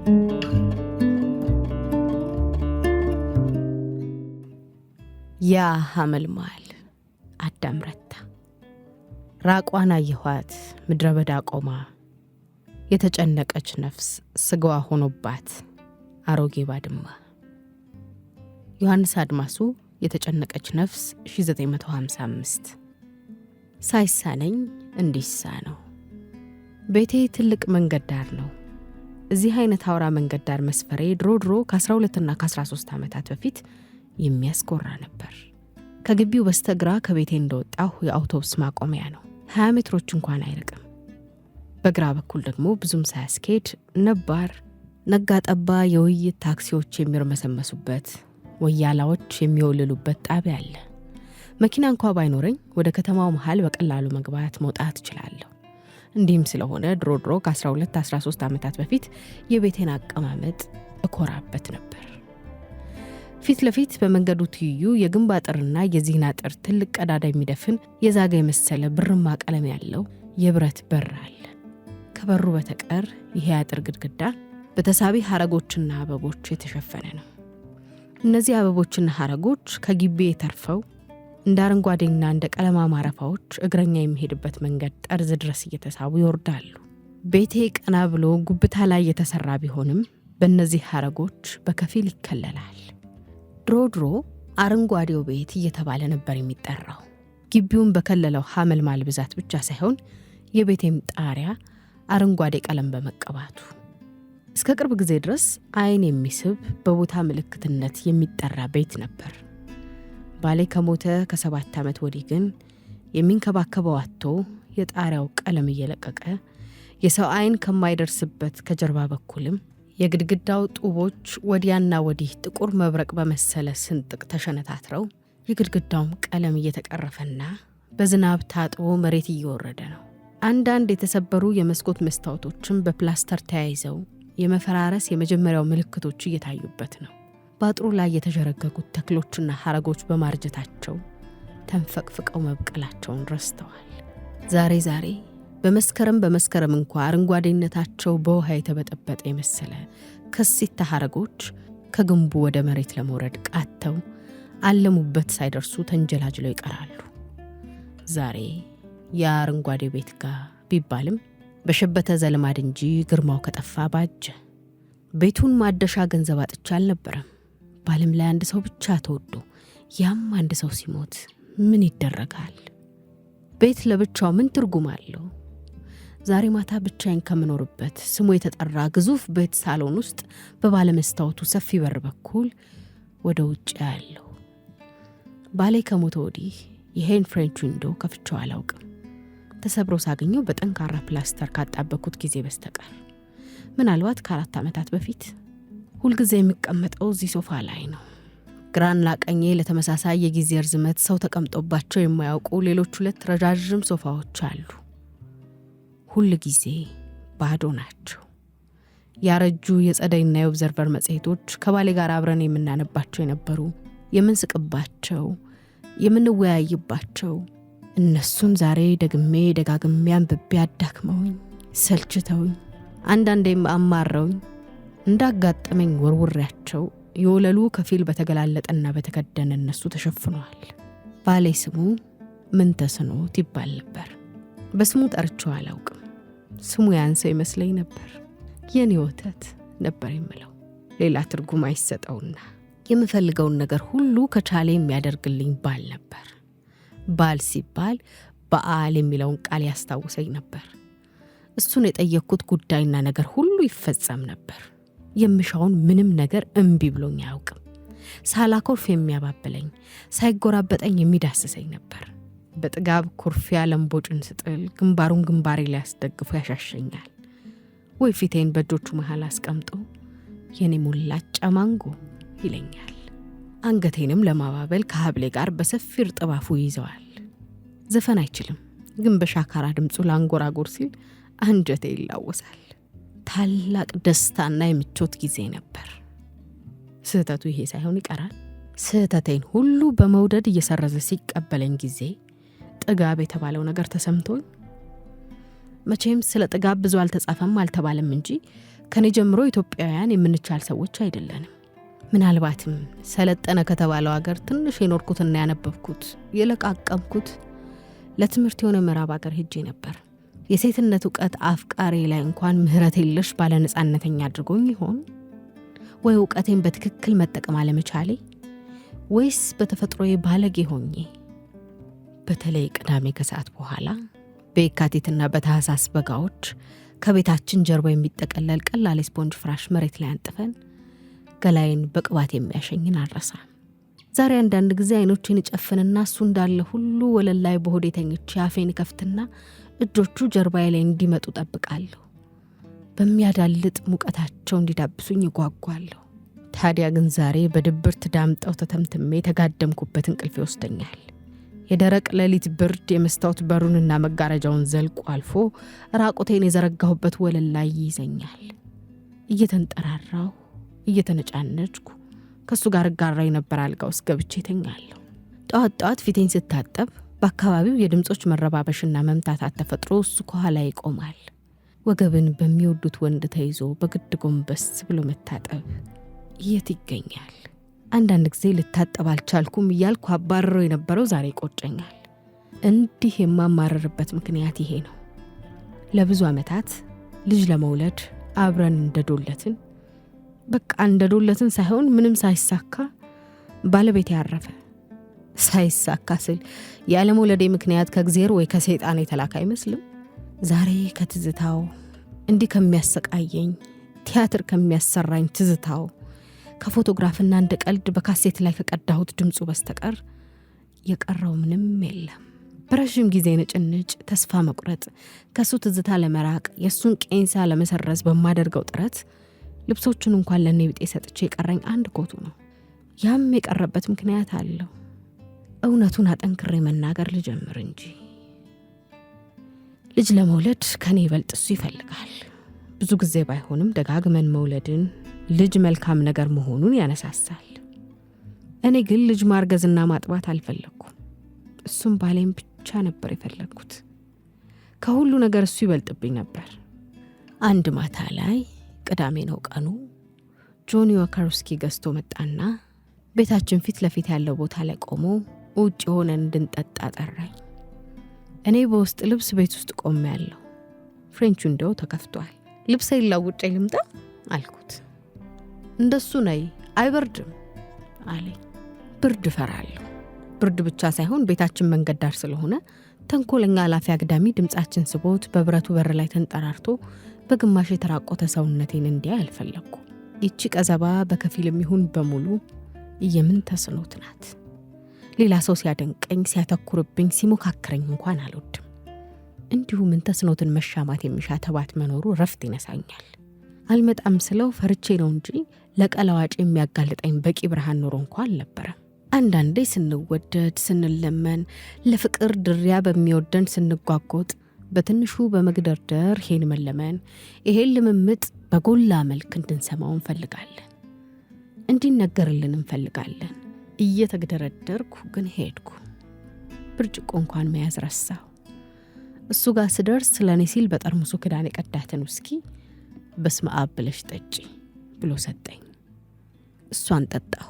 ያ ሐመልማል አዳም ረታ ራቋን አየኋት ምድረ በዳ ቆማ የተጨነቀች ነፍስ ስጋዋ ሆኖባት አሮጌ ባድማ። ዮሐንስ አድማሱ የተጨነቀች ነፍስ 1955። ሳይሳነኝ እንዲሳ ነው። ቤቴ ትልቅ መንገድ ዳር ነው። እዚህ አይነት አውራ መንገድ ዳር መስፈሬ ድሮ ከ12 እና ከ13 ዓመታት በፊት የሚያስቆራ ነበር። ከግቢው በስተግራ ከቤቴ እንደወጣሁ የአውቶቡስ ማቆሚያ ነው። 20 ሜትሮች እንኳን አይርቅም። በግራ በኩል ደግሞ ብዙም ሳያስኬድ ነባር ነጋ ጠባ የውይይት ታክሲዎች የሚርመሰመሱበት ወያላዎች የሚወልሉበት ጣቢያ አለ። መኪና እንኳ ባይኖረኝ ወደ ከተማው መሃል በቀላሉ መግባት መውጣት እችላለሁ። እንዲህም ስለሆነ ድሮ ከ12-13 ዓመታት በፊት የቤቴን አቀማመጥ እኮራበት ነበር። ፊት ለፊት በመንገዱ ትይዩ የግንብ አጥርና የዚህን አጥር ትልቅ ቀዳዳ የሚደፍን የዛገ የመሰለ ብርማ ቀለም ያለው የብረት በር አለ። ከበሩ በተቀር ይሄ አጥር ግድግዳ በተሳቢ ሐረጎችና አበቦች የተሸፈነ ነው። እነዚህ አበቦችና ሐረጎች ከግቢ ተርፈው እንደ አረንጓዴና እንደ ቀለማ ማረፋዎች እግረኛ የሚሄድበት መንገድ ጠርዝ ድረስ እየተሳቡ ይወርዳሉ። ቤቴ ቀና ብሎ ጉብታ ላይ የተሰራ ቢሆንም በእነዚህ ሐረጎች በከፊል ይከለላል። ድሮ አረንጓዴው ቤት እየተባለ ነበር የሚጠራው። ግቢውን በከለለው ሐመልማል ብዛት ብቻ ሳይሆን የቤቴም ጣሪያ አረንጓዴ ቀለም በመቀባቱ እስከ ቅርብ ጊዜ ድረስ አይን የሚስብ በቦታ ምልክትነት የሚጠራ ቤት ነበር። ባሌ ከሞተ ከ7 ዓመት ወዲህ ግን የሚንከባከበው አጥቶ የጣሪያው ቀለም እየለቀቀ የሰው አይን ከማይደርስበት ከጀርባ በኩልም የግድግዳው ጡቦች ወዲያና ወዲህ ጥቁር መብረቅ በመሰለ ስንጥቅ ተሸነታትረው የግድግዳውም ቀለም እየተቀረፈና በዝናብ ታጥቦ መሬት እየወረደ ነው። አንዳንድ የተሰበሩ የመስኮት መስታወቶችም በፕላስተር ተያይዘው የመፈራረስ የመጀመሪያው ምልክቶች እየታዩበት ነው። በአጥሩ ላይ የተሸረገጉት ተክሎችና ሐረጎች በማርጀታቸው ተንፈቅፍቀው መብቀላቸውን ረስተዋል። ዛሬ በመስከረም እንኳ አረንጓዴነታቸው በውሃ የተበጠበጠ የመሰለ ከሲታ ሐረጎች ከግንቡ ወደ መሬት ለመውረድ ቃተው አለሙበት ሳይደርሱ ተንጀላጅለው ይቀራሉ። ዛሬ የአረንጓዴ ቤት ጋር ቢባልም በሸበተ ዘልማድ እንጂ ግርማው ከጠፋ ባጀ። ቤቱን ማደሻ ገንዘብ አጥቻ አልነበረም። በዓለም ላይ አንድ ሰው ብቻ ተወዶ ያም አንድ ሰው ሲሞት ምን ይደረጋል? ቤት ለብቻው ምን ትርጉም አለው? ዛሬ ማታ ብቻዬን ከምኖርበት ስሙ የተጠራ ግዙፍ ቤት ሳሎን ውስጥ በባለመስታወቱ ሰፊ በር በኩል ወደ ውጭ ያለው ባሌ ከሞተ ወዲህ ይሄን ፍሬንች ዊንዶ ከፍቼው አላውቅም። ተሰብሮ ሳገኘው በጠንካራ ፕላስተር ካጣበኩት ጊዜ በስተቀር ምናልባት ከ4 ዓመታት በፊት። ሁልጊዜ የሚቀመጠው እዚህ ሶፋ ላይ ነው። ግራና ቀኜ ለተመሳሳይ የጊዜ ርዝመት ሰው ተቀምጦባቸው የማያውቁ ሌሎች 2 ረዣዥም ሶፋዎች አሉ። ሁል ጊዜ ባዶ ናቸው። ያረጁ የጸደይና የኦብዘርቨር መጽሔቶች ከባሌ ጋር አብረን የምናነባቸው የነበሩ የምንስቅባቸው የምንወያይባቸው እነሱን ዛሬ ደጋግሜ አንብቤ አዳክመውኝ ሰልችተውኝ አንዳንዴም አማረውኝ እንዳጋጠመኝ ወርውሬያቸው የወለሉ ከፊል በተገላለጠና በተከደነ እነሱ ተሸፍነዋል። ባሌ ስሙ ምን ተስኖት ይባል ነበር። በስሙ ጠርቼው አላውቅም። ስሙ ያንሰው ይመስለኝ ነበር። የኔ ወተት ነበር የምለው። ሌላ ትርጉም አይሰጠውና የምፈልገውን ነገር ሁሉ ከቻለ የሚያደርግልኝ ባል ነበር። ባል ሲባል በዓል የሚለውን ቃል ያስታውሰኝ ነበር። እሱን የጠየቅኩት ጉዳይና ነገር ሁሉ ይፈጸም ነበር። የምሻውን ምንም ነገር እምቢ ብሎኝ አያውቅም። ሳላኮርፍ የሚያባብለኝ፣ ሳይጎራበጠኝ የሚዳስሰኝ ነበር። በጥጋብ ኩርፊያ ለምቦጭን ስጥል ግንባሩን ግንባሬ ላይ አስደግፎ ያሻሸኛል። ወይ ፊቴን በእጆቹ መሃል አስቀምጦ የኔ ሙላጫ ማንጎ ይለኛል። አንገቴንም ለማባበል ከሀብሌ ጋር በሰፊ እርጥባፉ ይዘዋል። ዘፈን አይችልም፣ ግን በሻካራ ድምፁ ላንጎራጎር ሲል አንጀቴ ይላወሳል። ታላቅ ደስታና የምቾት ጊዜ ነበር። ስህተቱ ይሄ ሳይሆን ይቀራል። ስህተቴን ሁሉ በመውደድ እየሰረዘ ሲቀበለኝ ጊዜ ጥጋብ የተባለው ነገር ተሰምቶኝ፣ መቼም ስለ ጥጋብ ብዙ አልተጻፈም አልተባለም እንጂ ከኔ ጀምሮ ኢትዮጵያውያን የምንቻል ሰዎች አይደለንም። ምናልባትም ሰለጠነ ከተባለው ሀገር ትንሽ የኖርኩትና ያነበብኩት የለቃቀምኩት ለትምህርት የሆነ ምዕራብ ሀገር ሄጄ ነበር። የሴትነት ዕውቀት አፍቃሪ ላይ እንኳን ምህረት የለሽ ባለ ነፃነተኛ አድርጎኝ ይሆን? ወይ ዕውቀቴን በትክክል መጠቀም አለመቻሌ? ወይስ በተፈጥሮዬ ባለጌ ሆኜ? በተለይ ቅዳሜ ከሰዓት በኋላ በየካቲትና በታህሳስ በጋዎች ከቤታችን ጀርባ የሚጠቀለል ቀላል ስፖንጅ ፍራሽ መሬት ላይ አንጥፈን ገላይን በቅባት የሚያሸኝን አልረሳም። ዛሬ አንዳንድ ጊዜ አይኖቼን እጨፍንና እሱ እንዳለ ሁሉ ወለል ላይ በሆዴ ተኝቼ አፌን ከፍትና እጆቹ ጀርባዬ ላይ እንዲመጡ ጠብቃለሁ። በሚያዳልጥ ሙቀታቸው እንዲዳብሱኝ ይጓጓለሁ። ታዲያ ግን ዛሬ በድብርት ዳምጠው ተተምትሜ የተጋደምኩበት እንቅልፍ ይወስደኛል። የደረቅ ሌሊት ብርድ የመስታወት በሩንና መጋረጃውን ዘልቆ አልፎ ራቁቴን የዘረጋሁበት ወለል ላይ ይይዘኛል። እየተንጠራራሁ እየተነጫነጭኩ ከሱ ጋር ጋራ የነበር አልጋ ውስጥ ገብቼ ተኛለሁ። ጠዋት ፊቴን ስታጠብ በአካባቢው የድምጾች መረባበሽና መምታታት ተፈጥሮ እሱ ከኋላ ይቆማል። ወገብን በሚወዱት ወንድ ተይዞ በግድ ጎንበስ ብሎ መታጠብ የት ይገኛል? አንዳንድ ጊዜ ልታጠብ አልቻልኩም እያልኩ አባረረው የነበረው ዛሬ ይቆጨኛል። እንዲህ የማማረርበት ምክንያት ይሄ ነው። ለብዙ ዓመታት ልጅ ለመውለድ አብረን እንደዶለትን፣ በቃ እንደዶለትን ሳይሆን ምንም ሳይሳካ ባለቤት ያረፈ። ሳይሳካ ስል ያለመውለዴ ምክንያት ከእግዚአብሔር ወይ ከሰይጣን የተላከ አይመስልም። ዛሬ ከትዝታው እንዲህ ከሚያሰቃየኝ ቲያትር ከሚያሰራኝ ትዝታው ከፎቶግራፍና እንደ ቀልድ በካሴት ላይ ከቀዳሁት ድምፁ በስተቀር የቀረው ምንም የለም። በረዥም ጊዜ ንጭንጭ፣ ተስፋ መቁረጥ፣ ከሱ ትዝታ ለመራቅ የሱን ቄንሳ ለመሰረዝ በማደርገው ጥረት ልብሶቹን እንኳን ለኔ ቢጤ ሰጥቼ የቀረኝ አንድ ኮቱ ነው። ያም የቀረበት ምክንያት አለው። እውነቱን አጠንክሬ መናገር ልጀምር እንጂ ልጅ ለመውለድ ከኔ ይበልጥ እሱ ይፈልጋል። ብዙ ጊዜ ባይሆንም ደጋግመን መውለድን ልጅ መልካም ነገር መሆኑን ያነሳሳል። እኔ ግን ልጅ ማርገዝና ማጥባት አልፈለኩም። እሱም ባሌን ብቻ ነበር የፈለግኩት። ከሁሉ ነገር እሱ ይበልጥብኝ ነበር። አንድ ማታ ላይ ቅዳሜ ነው ቀኑ፣ ጆኒ ዎከር ውስኪ ገዝቶ መጣና ቤታችን ፊት ለፊት ያለው ቦታ ላይ ቆሞ ውጭ ሆነን እንድንጠጣ ጠራኝ። እኔ በውስጥ ልብስ ቤት ውስጥ ቆሜያለሁ። ፍሬንቹ እንደው ተከፍቷል። ልብስ ይላውጭ ልምጣ አልኩት። እንደሱ ነይ አይበርድም አለኝ። ብርድ ፈራለሁ። ብርድ ብቻ ሳይሆን ቤታችን መንገድ ዳር ስለሆነ ተንኮለኛ አላፊ አግዳሚ ድምጻችን ስቦት በብረቱ በር ላይ ተንጠራርቶ በግማሽ የተራቆተ ሰውነቴን እንዲያ አልፈለኩ። ይቺ ቀዘባ በከፊልም ይሁን በሙሉ የምን ተስኖት ናት። ሌላ ሰው ሲያደንቀኝ፣ ሲያተኩርብኝ፣ ሲሞካክረኝ እንኳን አልወድም። እንዲሁ ምን ተስኖትን መሻማት የሚሻ ተባት መኖሩ ረፍት ይነሳኛል። አልመጣም ስለው ፈርቼ ነው እንጂ ለቀላዋጭ የሚያጋልጠኝ በቂ ብርሃን ኖሮ እንኳን አልነበረም። አንዳንዴ ስንወደድ፣ ስንለመን፣ ለፍቅር ድሪያ በሚወደን ስንጓጎጥ በትንሹ በመግደርደር ይሄን መለመን፣ ይሄን ልምምጥ በጎላ መልክ እንድንሰማው እንፈልጋለን፣ እንዲነገርልን እንፈልጋለን። እየተግደረደርኩ ግን ሄድኩ። ብርጭቆ እንኳን መያዝ ረሳሁ። እሱ ጋር ስደርስ ለኔ ሲል በጠርሙሱ ክዳን የቀዳትን ውስኪ በስመ አብ ብለሽ ጠጪ ብሎ ሰጠኝ። እሷን ጠጣሁ።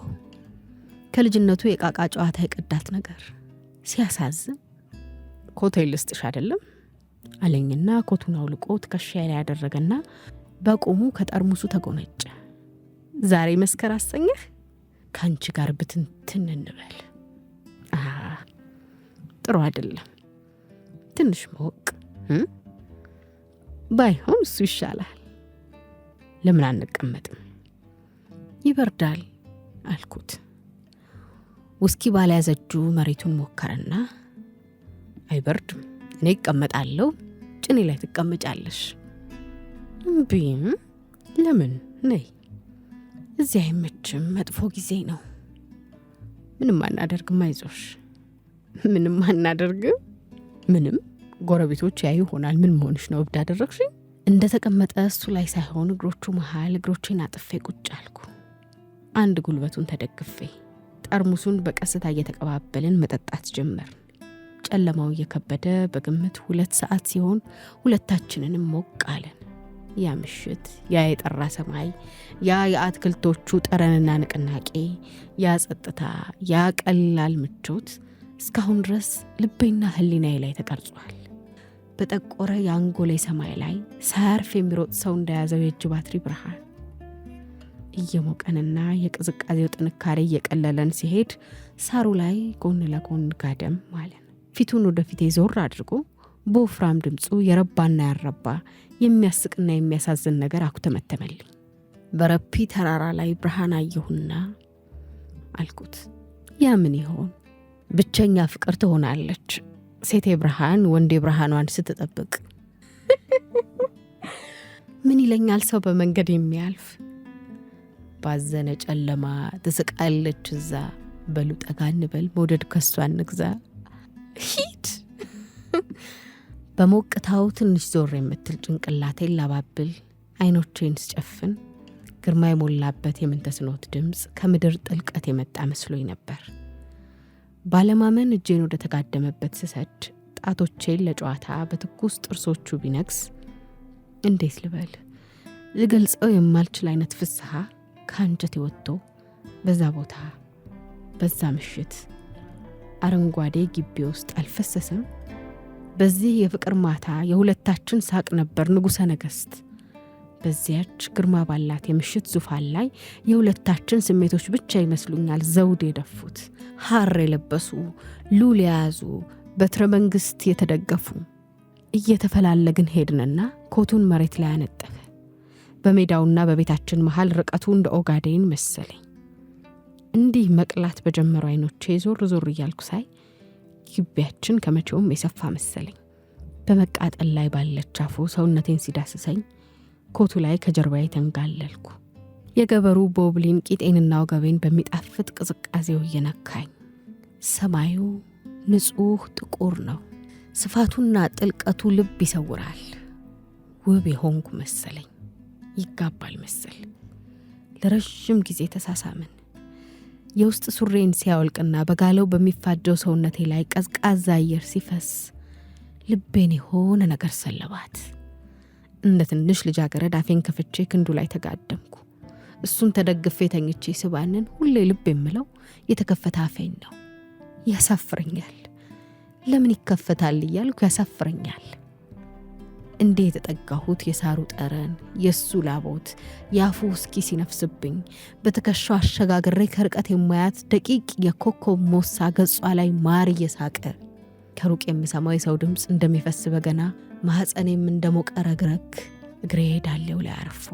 ከልጅነቱ የቃቃ ጨዋታ የቀዳት ነገር ሲያሳዝን። ኮቴል ልስጥሽ አይደለም አለኝና ኮቱን አውልቆ ትከሻዬ ላይ ያደረገና በቁሙ ከጠርሙሱ ተጎነጨ። ዛሬ መስከር አሰኘህ? ካንቺ ጋር ብትንትን እንበል። ጥሩ አይደለም። ትንሽ ሞቅ ባይሆን እሱ ይሻላል። ለምን አንቀመጥም? ይበርዳል አልኩት። ውስኪ ባለያዘጁ መሬቱን ሞከረና አይበርድም፣ እኔ እቀመጣለሁ፣ ጭኔ ላይ ትቀመጫለሽ። እምቢም። ለምን? ነይ። እዚህ አይመችም፣ መጥፎ ጊዜ ነው። ምንም አናደርግም፣ አይዞሽ። ምንም አናደርግም? ምንም። ጎረቤቶች ያዩ ይሆናል። ምን መሆንሽ ነው? እብድ አደረግሽ? እንደ ተቀመጠ እሱ ላይ ሳይሆን እግሮቹ መሃል እግሮቼን አጥፌ ቁጭ አልኩ። አንድ ጉልበቱን ተደግፌ ጠርሙሱን በቀስታ እየተቀባበልን መጠጣት ጀመርን። ጨለማው እየከበደ በግምት 2 ሰዓት ሲሆን ሁለታችንንም ሞቅ አለን። ያ ምሽት፣ ያ የጠራ ሰማይ፣ ያ የአትክልቶቹ ጠረንና ንቅናቄ፣ ያ ጸጥታ፣ ያ ቀላል ምቾት እስካሁን ድረስ ልቤና ህሊናዬ ላይ ተቀርጿል። በጠቆረ የአንጎሌ ሰማይ ላይ ሳያርፍ የሚሮጥ ሰው እንደያዘው የእጅ ባትሪ ብርሃን እየሞቀንና የቅዝቃዜው ጥንካሬ እየቀለለን ሲሄድ ሳሩ ላይ ጎን ለጎን ጋደም ማለት ነው። ፊቱን ወደፊቴ ዞር አድርጎ በወፍራም ድምፁ የረባና ያረባ የሚያስቅና የሚያሳዝን ነገር አኩተመተመልኝ። በረፒ ተራራ ላይ ብርሃን አየሁና አልኩት፣ ያ ምን ይሆን? ብቸኛ ፍቅር ትሆናለች ሴቴ ብርሃን ወንዴ ብርሃኗን ስትጠብቅ። ምን ይለኛል ሰው በመንገድ የሚያልፍ? ባዘነ ጨለማ ትስቃለች እዛ፣ በሉ ጠጋ እንበል መውደድ ከሷ እንግዛ። ሂድ። በሞቅታው ትንሽ ዞር የምትል ጭንቅላቴን ላባብል አይኖቼን ስጨፍን ግርማ የሞላበት የምንተስኖት ድምፅ ከምድር ጥልቀት የመጣ መስሎኝ ነበር። ባለማመን እጄን ወደ ተጋደመበት ስሰድ ጣቶቼን ለጨዋታ በትኩስ ጥርሶቹ ቢነክስ እንዴት ልበል፣ ልገልጸው የማልችል አይነት ፍስሐ ከአንጀቴ ወጥቶ በዛ ቦታ በዛ ምሽት አረንጓዴ ግቢ ውስጥ አልፈሰሰም። በዚህ የፍቅር ማታ የሁለታችን ሳቅ ነበር ንጉሠ ነገሥት። በዚያች ግርማ ባላት የምሽት ዙፋን ላይ የሁለታችን ስሜቶች ብቻ ይመስሉኛል ዘውድ የደፉት፣ ሐር የለበሱ፣ ሉል የያዙ፣ በትረ መንግሥት የተደገፉ። እየተፈላለግን ሄድንና ኮቱን መሬት ላይ አነጠፈ። በሜዳውና በቤታችን መሃል ርቀቱ እንደ ኦጋዴን መሰለኝ። እንዲህ መቅላት በጀመሩ አይኖቼ ዞር ዞር እያልኩ ሳይ ግቢያችን ከመቼውም የሰፋ መሰለኝ። በመቃጠል ላይ ባለች አፉ ሰውነቴን ሲዳስሰኝ ኮቱ ላይ ከጀርባዬ ተንጋለልኩ። የገበሩ ቦብሊን ቂጤንና ወገቤን በሚጣፍጥ ቅዝቃዜው እየነካኝ። ሰማዩ ንጹሕ ጥቁር ነው። ስፋቱና ጥልቀቱ ልብ ይሰውራል። ውብ የሆንኩ መሰለኝ። ይጋባል መሰል። ለረጅም ጊዜ ተሳሳምን። የውስጥ ሱሬን ሲያወልቅና በጋለው በሚፋጀው ሰውነቴ ላይ ቀዝቃዛ አየር ሲፈስ ልቤን የሆነ ነገር ሰለባት። እንደ ትንሽ ልጃገረድ አፌን ከፍቼ ክንዱ ላይ ተጋደምኩ። እሱን ተደግፌ ተኝቼ ስባንን ሁሌ ልብ የምለው የተከፈተ አፌን ነው። ያሳፍረኛል። ለምን ይከፈታል እያልኩ ያሳፍረኛል። እንዴ የተጠጋሁት የሳሩ ጠረን፣ የሱ ላቦት፣ ያፉ እስኪ ሲነፍስብኝ በትከሻው አሸጋግሬ ከርቀት የማያት ደቂቅ የኮከብ ሞሳ ገጿ ላይ ማር እየሳቀ ከሩቅ የምሰማው የሰው ድምፅ እንደሚፈስ በገና ማህፀኔም እንደሞቀ ረግረግ እግሬ ዳሌው ላይ አርፎ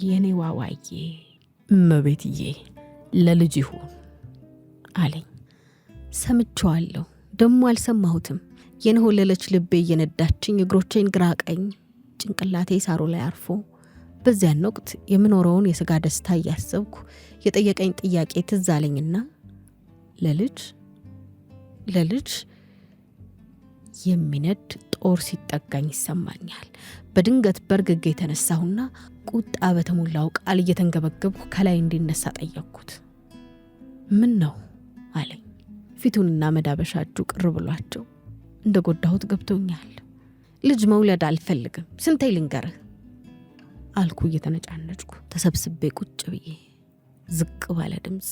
የኔ ዋዋዬ እመቤትዬ ለልጅ ይሁን አለኝ። ሰምቼዋለሁ፣ ደሞ አልሰማሁትም። የነሆለለች ልቤ እየነዳችኝ እግሮቼን ግራ ቀኝ ጭንቅላቴ ሳሩ ላይ አርፎ በዚያን ወቅት የምኖረውን የሥጋ ደስታ እያሰብኩ የጠየቀኝ ጥያቄ ትዝ አለኝና ለልጅ የሚነድ ጦር ሲጠጋኝ ይሰማኛል። በድንገት በርግጌ የተነሳሁና ቁጣ በተሞላው ቃል እየተንገበገብኩ ከላይ እንዲነሳ ጠየቅኩት። ምን ነው አለኝ። ፊቱንና መዳበሻ እጁ ቅር ብሏቸው እንደ ጎዳሁት ገብቶኛል። ልጅ መውለድ አልፈልግም፣ ስንቴ ልንገርህ አልኩ እየተነጫነጭኩ። ተሰብስቤ ቁጭ ብዬ ዝቅ ባለ ድምፅ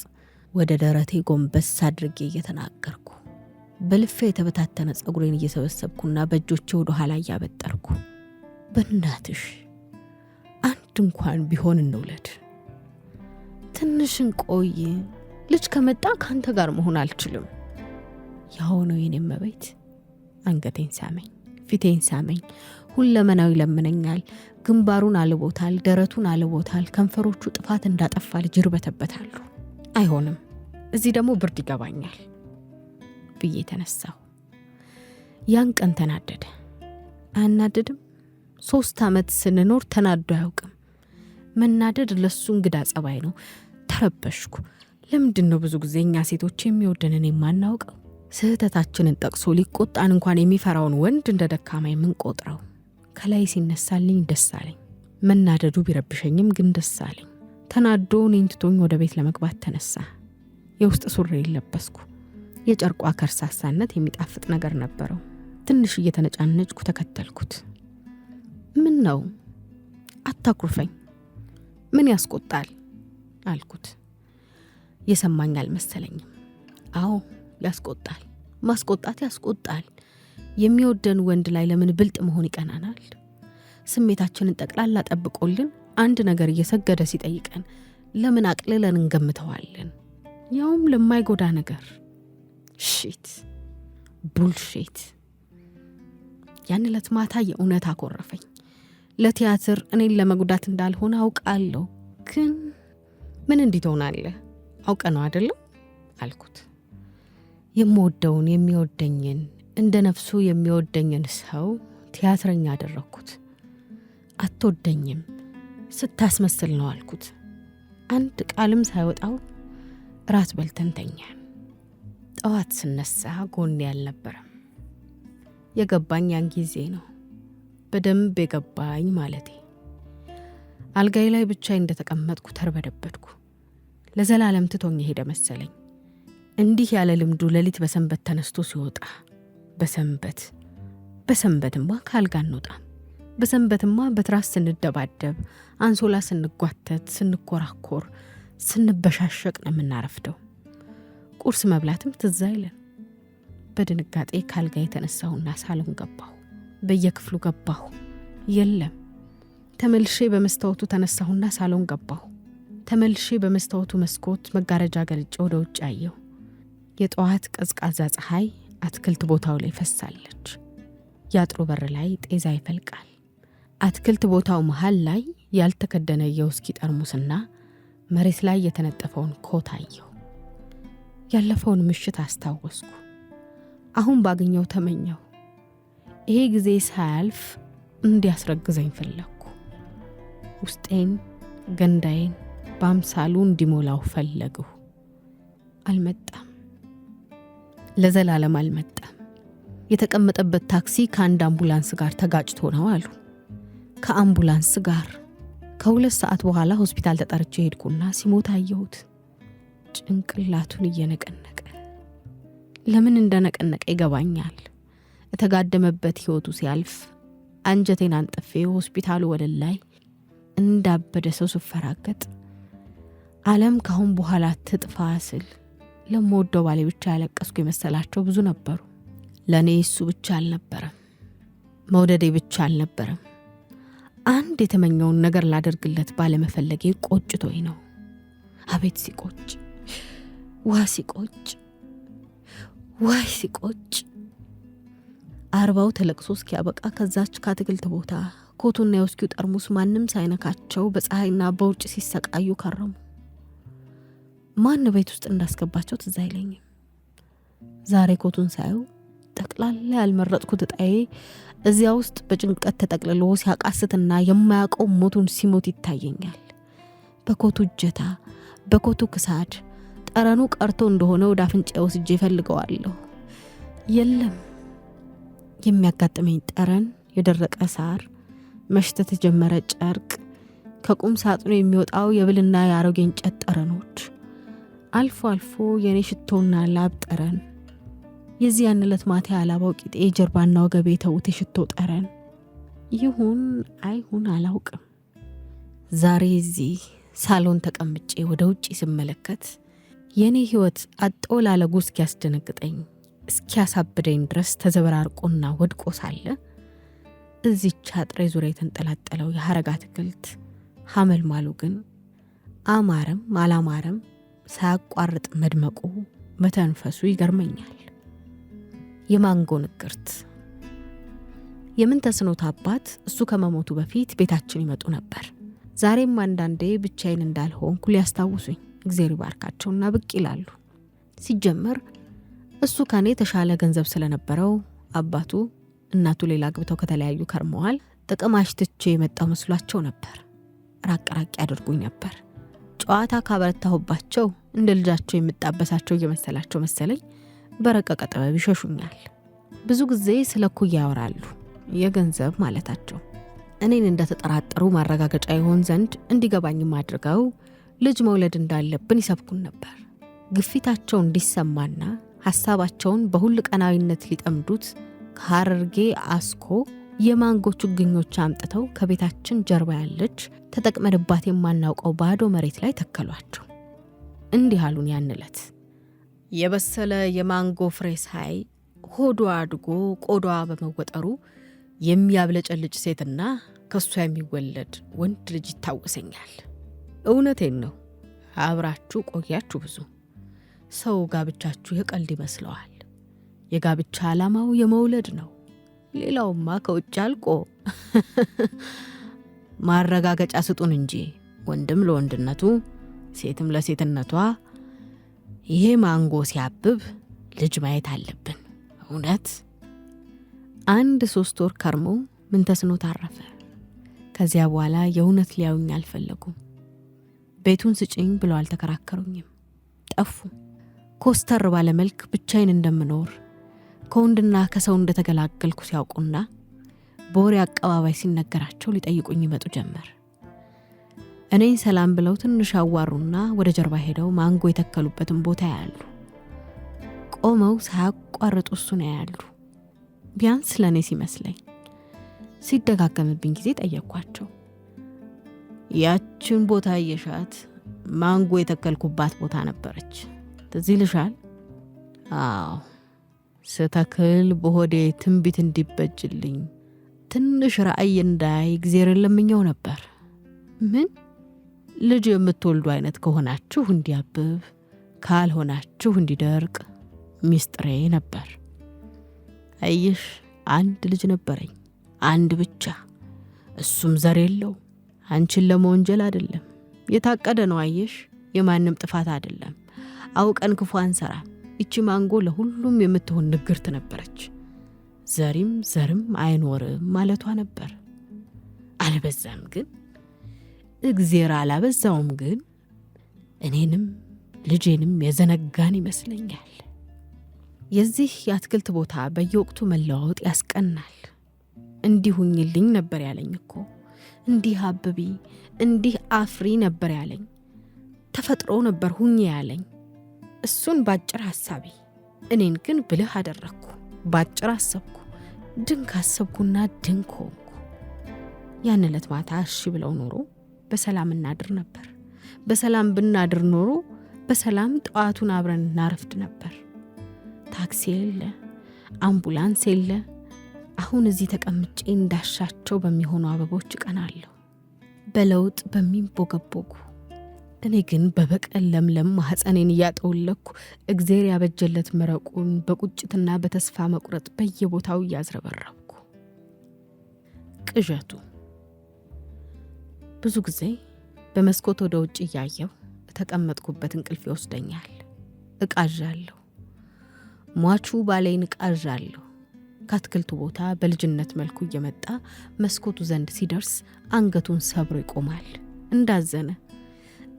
ወደ ደረቴ ጎንበስ አድርጌ እየተናገርኩ በልፌ የተበታተነ ጸጉሬን እየሰበሰብኩና በእጆቼ ወደ ኋላ እያበጠርኩ በእናትሽ አንድ እንኳን ቢሆን እንውለድ፣ ትንሽን ቆይ፣ ልጅ ከመጣ ካንተ ጋር መሆን አልችልም። የሆነው የኔ መቤት አንገቴን ሳመኝ፣ ፊቴን ሳመኝ። ሁለመናው ይለምነኛል። ግንባሩን አልቦታል፣ ደረቱን አልቦታል። ከንፈሮቹ ጥፋት እንዳጠፋ ልጅ ይርበተበታሉ። አይሆንም፣ እዚህ ደግሞ ብርድ ይገባኛል ብዬ ተነሳሁ። ያን ቀን ተናደደ። አያናደድም? 3 ዓመት ስንኖር ተናዶ አያውቅም። መናደድ ለሱ እንግዳ ጸባይ ነው። ተረበሽኩ። ለምንድን ነው ብዙ ጊዜ እኛ ሴቶች የሚወደንን የማናውቀው? ስህተታችንን ጠቅሶ ሊቆጣን እንኳን የሚፈራውን ወንድ እንደ ደካማ የምንቆጥረው? ከላይ ሲነሳልኝ ደስ አለኝ። መናደዱ ቢረብሸኝም ግን ደስ አለኝ። ተናዶ እኔን ትቶኝ ወደ ቤት ለመግባት ተነሳ። የውስጥ ሱሪ ለበስኩ። የጨርቋ ከርሳሳነት የሚጣፍጥ ነገር ነበረው። ትንሽ እየተነጫነጭኩ ተከተልኩት። ምን ነው አታኩርፈኝ። ምን ያስቆጣል አልኩት። የሰማኝ አልመሰለኝም። አዎ ያስቆጣል። ማስቆጣት ያስቆጣል። የሚወደን ወንድ ላይ ለምን ብልጥ መሆን ይቀናናል? ስሜታችንን ጠቅላላ ጠብቆልን አንድ ነገር እየሰገደ ሲጠይቀን ለምን አቅልለን እንገምተዋለን? ያውም ለማይጎዳ ነገር። ሺት ቡልሺት። ያን ዕለት ማታ የእውነት አኮረፈኝ። ለቲያትር እኔን ለመጉዳት እንዳልሆነ አውቃለሁ። ግን ምን እንዲህ ትሆናለህ? አውቀ ነው አይደለም አልኩት። የምወደውን የሚወደኝን እንደ ነፍሱ የሚወደኝን ሰው ቲያትረኛ አደረግኩት። አትወደኝም ስታስመስል ነው አልኩት። አንድ ቃልም ሳይወጣው ራት በልተን ተኛን። ጠዋት ስነሳ ጎኔ አልነበረም። የገባኝ ያን ጊዜ ነው፣ በደንብ የገባኝ ማለቴ። አልጋይ ላይ ብቻዬን እንደተቀመጥኩ ተርበደበድኩ። ለዘላለም ትቶኝ ሄደ መሰለኝ። እንዲህ ያለ ልምዱ ሌሊት በሰንበት ተነስቶ ሲወጣ፣ በሰንበትማ ከአልጋ እንወጣም። በሰንበትማ በትራስ ስንደባደብ፣ አንሶላ ስንጓተት፣ ስንኮራኮር፣ ስንበሻሸቅ ነው የምናረፍደው። ቁርስ መብላትም ትዝ አይለን። በድንጋጤ ካልጋ የተነሳሁና ሳሎን ገባሁ። በየክፍሉ ገባሁ። የለም። ተመልሼ በመስታወቱ ተነሳሁና ሳሎን ገባሁ። ተመልሼ በመስታወቱ መስኮት መጋረጃ ገልጬ ወደ ውጭ አየሁ። የጠዋት ቀዝቃዛ ፀሐይ አትክልት ቦታው ላይ ፈሳለች። ያጥሩ በር ላይ ጤዛ ይፈልቃል። አትክልት ቦታው መሃል ላይ ያልተከደነ የውስኪ ጠርሙስና መሬት ላይ የተነጠፈውን ኮት አየሁ። ያለፈውን ምሽት አስታወስኩ። አሁን ባገኘው ተመኘው። ይሄ ጊዜ ሳያልፍ እንዲያስረግዘኝ ፈለግኩ። ውስጤን ገንዳዬን በአምሳሉ እንዲሞላው ፈለግሁ። አልመጣም። ለዘላለም አልመጣም። የተቀመጠበት ታክሲ ከአንድ አምቡላንስ ጋር ተጋጭቶ ነው አሉ። ከአምቡላንስ ጋር 2 ሰዓት በኋላ ሆስፒታል ተጠርቼ ሄድኩና ሲሞት አየሁት። ጭንቅላቱን እየነቀነቀ። ለምን እንደነቀነቀ ይገባኛል። የተጋደመበት ሕይወቱ ሲያልፍ አንጀቴን አንጥፌ ሆስፒታሉ ወለል ላይ እንዳበደ ሰው ስፈራገጥ፣ ዓለም ካሁን በኋላ ትጥፋ ስል ለምወደው ባሌ ብቻ ያለቀስኩ የመሰላቸው ብዙ ነበሩ። ለእኔ እሱ ብቻ አልነበረም፣ መውደዴ ብቻ አልነበረም። አንድ የተመኘውን ነገር ላደርግለት ባለመፈለጌ ቆጭቶኝ ነው። አቤት ሲቆጭ! ዋ ሲቆጭ! ዋይ ሲቆጭ! 40 ተለቅሶ እስኪያበቃ ከዛች ከአትክልት ቦታ ኮቱና የውስኪው ጠርሙስ ማንም ሳይነካቸው በፀሐይና በውጭ ሲሰቃዩ ከረሙ። ማን ቤት ውስጥ እንዳስገባቸው ትዝ አይለኝም። ዛሬ ኮቱን ሳየው ጠቅላላ ያልመረጥኩት እጣዬ እዚያ ውስጥ በጭንቀት ተጠቅልሎ ሲያቃስትና የማያውቀው ሞቱን ሲሞት ይታየኛል። በኮቱ እጀታ፣ በኮቱ ክሳድ ጠረኑ ቀርቶ እንደሆነ ወደ አፍንጫዬ ወስጄ እፈልገዋለሁ። የለም። የሚያጋጥመኝ ጠረን የደረቀ ሳር፣ መሽተት የጀመረ ጨርቅ፣ ከቁም ሳጥኑ የሚወጣው የብልና የአሮጌ እንጨት ጠረኖች፣ አልፎ አልፎ የኔ ሽቶና ላብ ጠረን፣ የዚያን ዕለት ማታ ያላባው ቂጤ ጀርባና ወገቤ ተውት የሽቶ ጠረን። ይሁን አይሁን አላውቅም። ዛሬ እዚህ ሳሎን ተቀምጬ ወደ ውጪ ስመለከት የኔ ሕይወት አጦ ላለጉ እስኪያስደነግጠኝ እስኪያሳብደኝ ድረስ ተዘበራርቆና ወድቆ ሳለ እዚች አጥሬ ዙሪያ የተንጠላጠለው የሐረግ አትክልት ሐመልማሉ ግን አማረም አላማረም ሳያቋርጥ መድመቁ መተንፈሱ ይገርመኛል። የማንጎ ንግርት። የምንተስኖት አባት እሱ ከመሞቱ በፊት ቤታችን ይመጡ ነበር። ዛሬም አንዳንዴ ብቻዬን እንዳልሆንኩ ሊያስታውሱኝ እግዚአብሔር ይባርካቸውና ብቅ ይላሉ። ሲጀመር እሱ ከኔ የተሻለ ገንዘብ ስለነበረው አባቱ እናቱ ሌላ አግብተው ከተለያዩ ከርመዋል። ጥቅም አሽትቼ የመጣው መስሏቸው ነበር። ራቅ ያደርጉኝ ነበር። ጨዋታ ካበረታሁባቸው እንደ ልጃቸው የምጣበሳቸው እየመሰላቸው መሰለኝ በረቀቀ ጥበብ ይሸሹኛል። ብዙ ጊዜ ስለ እኩያ ያወራሉ፣ የገንዘብ ማለታቸው። እኔን እንደተጠራጠሩ ማረጋገጫ ይሆን ዘንድ እንዲገባኝም አድርገው ልጅ መውለድ እንዳለብን ይሰብኩን ነበር። ግፊታቸው እንዲሰማና ሐሳባቸውን በሁሉ ቀናዊነት ሊጠምዱት ከሐረርጌ አስኮ የማንጎ ችግኞች አምጥተው ከቤታችን ጀርባ ያለች ተጠቅመንባት የማናውቀው ባዶ መሬት ላይ ተከሏቸው። እንዲህ አሉን ያን ዕለት። የበሰለ የማንጎ ፍሬ ሳይ ሆዷ አድጎ ቆዳዋ በመወጠሩ የሚያብለጨልጭ ሴትና ከሷ የሚወለድ ወንድ ልጅ ይታወሰኛል። እውነቴን ነው። አብራችሁ ቆያችሁ ብዙ። ሰው ጋብቻችሁ የቀልድ ይመስለዋል። የጋብቻ ዓላማው የመውለድ ነው። ሌላውማ ከውጭ አልቆ ማረጋገጫ ስጡን እንጂ ወንድም ለወንድነቱ ሴትም ለሴትነቷ ይሄ ማንጎ ሲያብብ ልጅ ማየት አለብን። እውነት 3 ወር ከርሞ ምን ተስኖት አረፈ። ከዚያ በኋላ የእውነት ሊያዩኝ አልፈለጉም። ቤቱን ስጭኝ ብለው አልተከራከሩኝም። ጠፉ። ኮስተር ባለ መልክ ብቻዬን እንደምኖር ከወንድና ከሰው እንደተገላገልኩ ሲያውቁና በወሬ አቀባባይ ሲነገራቸው ሊጠይቁኝ ይመጡ ጀመር። እኔን ሰላም ብለው ትንሽ አዋሩና ወደ ጀርባ ሄደው ማንጎ የተከሉበትን ቦታ ያያሉ። ቆመው ሳያቋርጡ እሱን ያያሉ። ቢያንስ ለእኔ ሲመስለኝ። ሲደጋገምብኝ ጊዜ ጠየቅኳቸው። ያችን ቦታ የሻት ማንጎ የተከልኩባት ቦታ ነበረች፣ ትዝ ይልሻል? አዎ። ስተክል በሆዴ ትንቢት እንዲበጅልኝ ትንሽ ራእይ እንዳይ እግዚአብሔርን ለምኜው ነበር። ምን ልጅ የምትወልዱ አይነት ከሆናችሁ እንዲያብብ፣ ካልሆናችሁ እንዲደርቅ ሚስጥሬ ነበር። አየሽ፣ አንድ ልጅ ነበረኝ፣ አንድ ብቻ። እሱም ዘር የለው። አንቺን ለመወንጀል አይደለም፣ የታቀደ ነው። አየሽ፣ የማንም ጥፋት አይደለም። አውቀን ክፉ አንሰራም። እቺ ማንጎ ለሁሉም የምትሆን ንግርት ነበረች። ዘሪም ዘርም አይኖርም ማለቷ ነበር። አልበዛም ግን እግዚአብሔር አላበዛውም ግን እኔንም ልጄንም የዘነጋን ይመስለኛል። የዚህ የአትክልት ቦታ በየወቅቱ መለዋወጥ ያስቀናል። እንዲሁኝልኝ ነበር ያለኝ እኮ። እንዲህ አብቢ፣ እንዲህ አፍሪ ነበር ያለኝ። ተፈጥሮ ነበር ሁኝ ያለኝ። እሱን ባጭር ሐሳቢ፣ እኔን ግን ብልህ አደረግኩ። ባጭር አሰብኩ፣ ድንክ አሰብኩና ድንክ ሆንኩ። ያን ዕለት ማታ እሺ ብለው ኖሮ በሰላም እናድር ነበር። በሰላም ብናድር ኖሮ በሰላም ጠዋቱን አብረን እናረፍድ ነበር። ታክሲ የለ፣ አምቡላንስ የለ። አሁን እዚህ ተቀምጬ እንዳሻቸው በሚሆኑ አበቦች እቀናለሁ፣ በለውጥ በሚንቦገቦጉ። እኔ ግን በበቀል ለምለም ማህፀኔን እያጠወለኩ እግዚአብሔር ያበጀለት መረቁን በቁጭትና በተስፋ መቁረጥ በየቦታው እያዝረበረብኩ። ቅዠቱ ብዙ ጊዜ በመስኮት ወደ ውጭ እያየው ተቀመጥኩበት እንቅልፍ ይወስደኛል። እቃዣለሁ። ሟቹ ባሌን እቃዣለሁ። ከአትክልቱ ቦታ በልጅነት መልኩ እየመጣ መስኮቱ ዘንድ ሲደርስ አንገቱን ሰብሮ ይቆማል።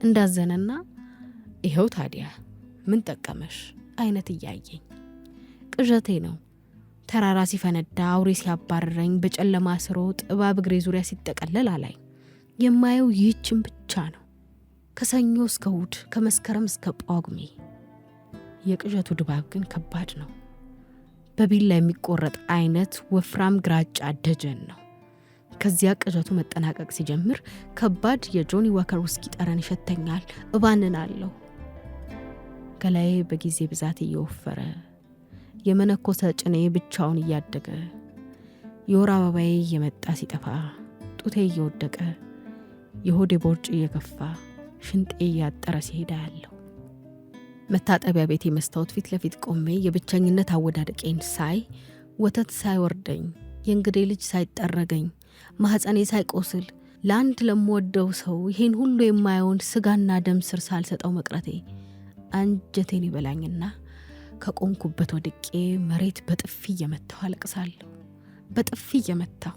እንዳዘነና ይኸው ታዲያ ምን ጠቀመሽ አይነት እያየኝ። ቅዠቴ ነው። ተራራ ሲፈነዳ፣ አውሬ ሲያባረረኝ፣ በጨለማ ስሮጥ እባብ እግሬ ዙሪያ ሲጠቀለል አላይ። የማየው ይህችን ብቻ ነው። ከሰኞ እስከ እሑድ፣ ከመስከረም እስከ ጳጉሜ። የቅዠቱ ድባብ ግን ከባድ ነው። በቢላ የሚቆረጥ አይነት ወፍራም ግራጫ ደጀን ነው። ከዚያ ቅዠቱ መጠናቀቅ ሲጀምር ከባድ የጆኒ ዋከር ውስኪ ጠረን ይሸተኛል። እባንናለሁ። ገላዬ በጊዜ ብዛት እየወፈረ፣ የመነኮሰ ጭኔ ብቻውን እያደገ፣ የወር አበባዬ እየመጣ ሲጠፋ፣ ጡቴ እየወደቀ፣ የሆዴ ቦርጭ እየገፋ፣ ሽንጤ እያጠረ ሲሄዳ ያለው መታጠቢያ ቤቴ መስታወት ፊት ለፊት ቆሜ የብቸኝነት አወዳደቄን ሳይ፣ ወተት ሳይወርደኝ፣ የእንግዴ ልጅ ሳይጠረገኝ፣ ማህፀኔ ሳይቆስል፣ ለአንድ ለምወደው ሰው ይሄን ሁሉ የማየውን ስጋና ደም ስር ሳልሰጠው መቅረቴ አንጀቴን ይበላኝና ከቆንኩበት ወድቄ መሬት በጥፊ እየመታሁ አለቅሳለሁ። በጥፊ እየመታሁ።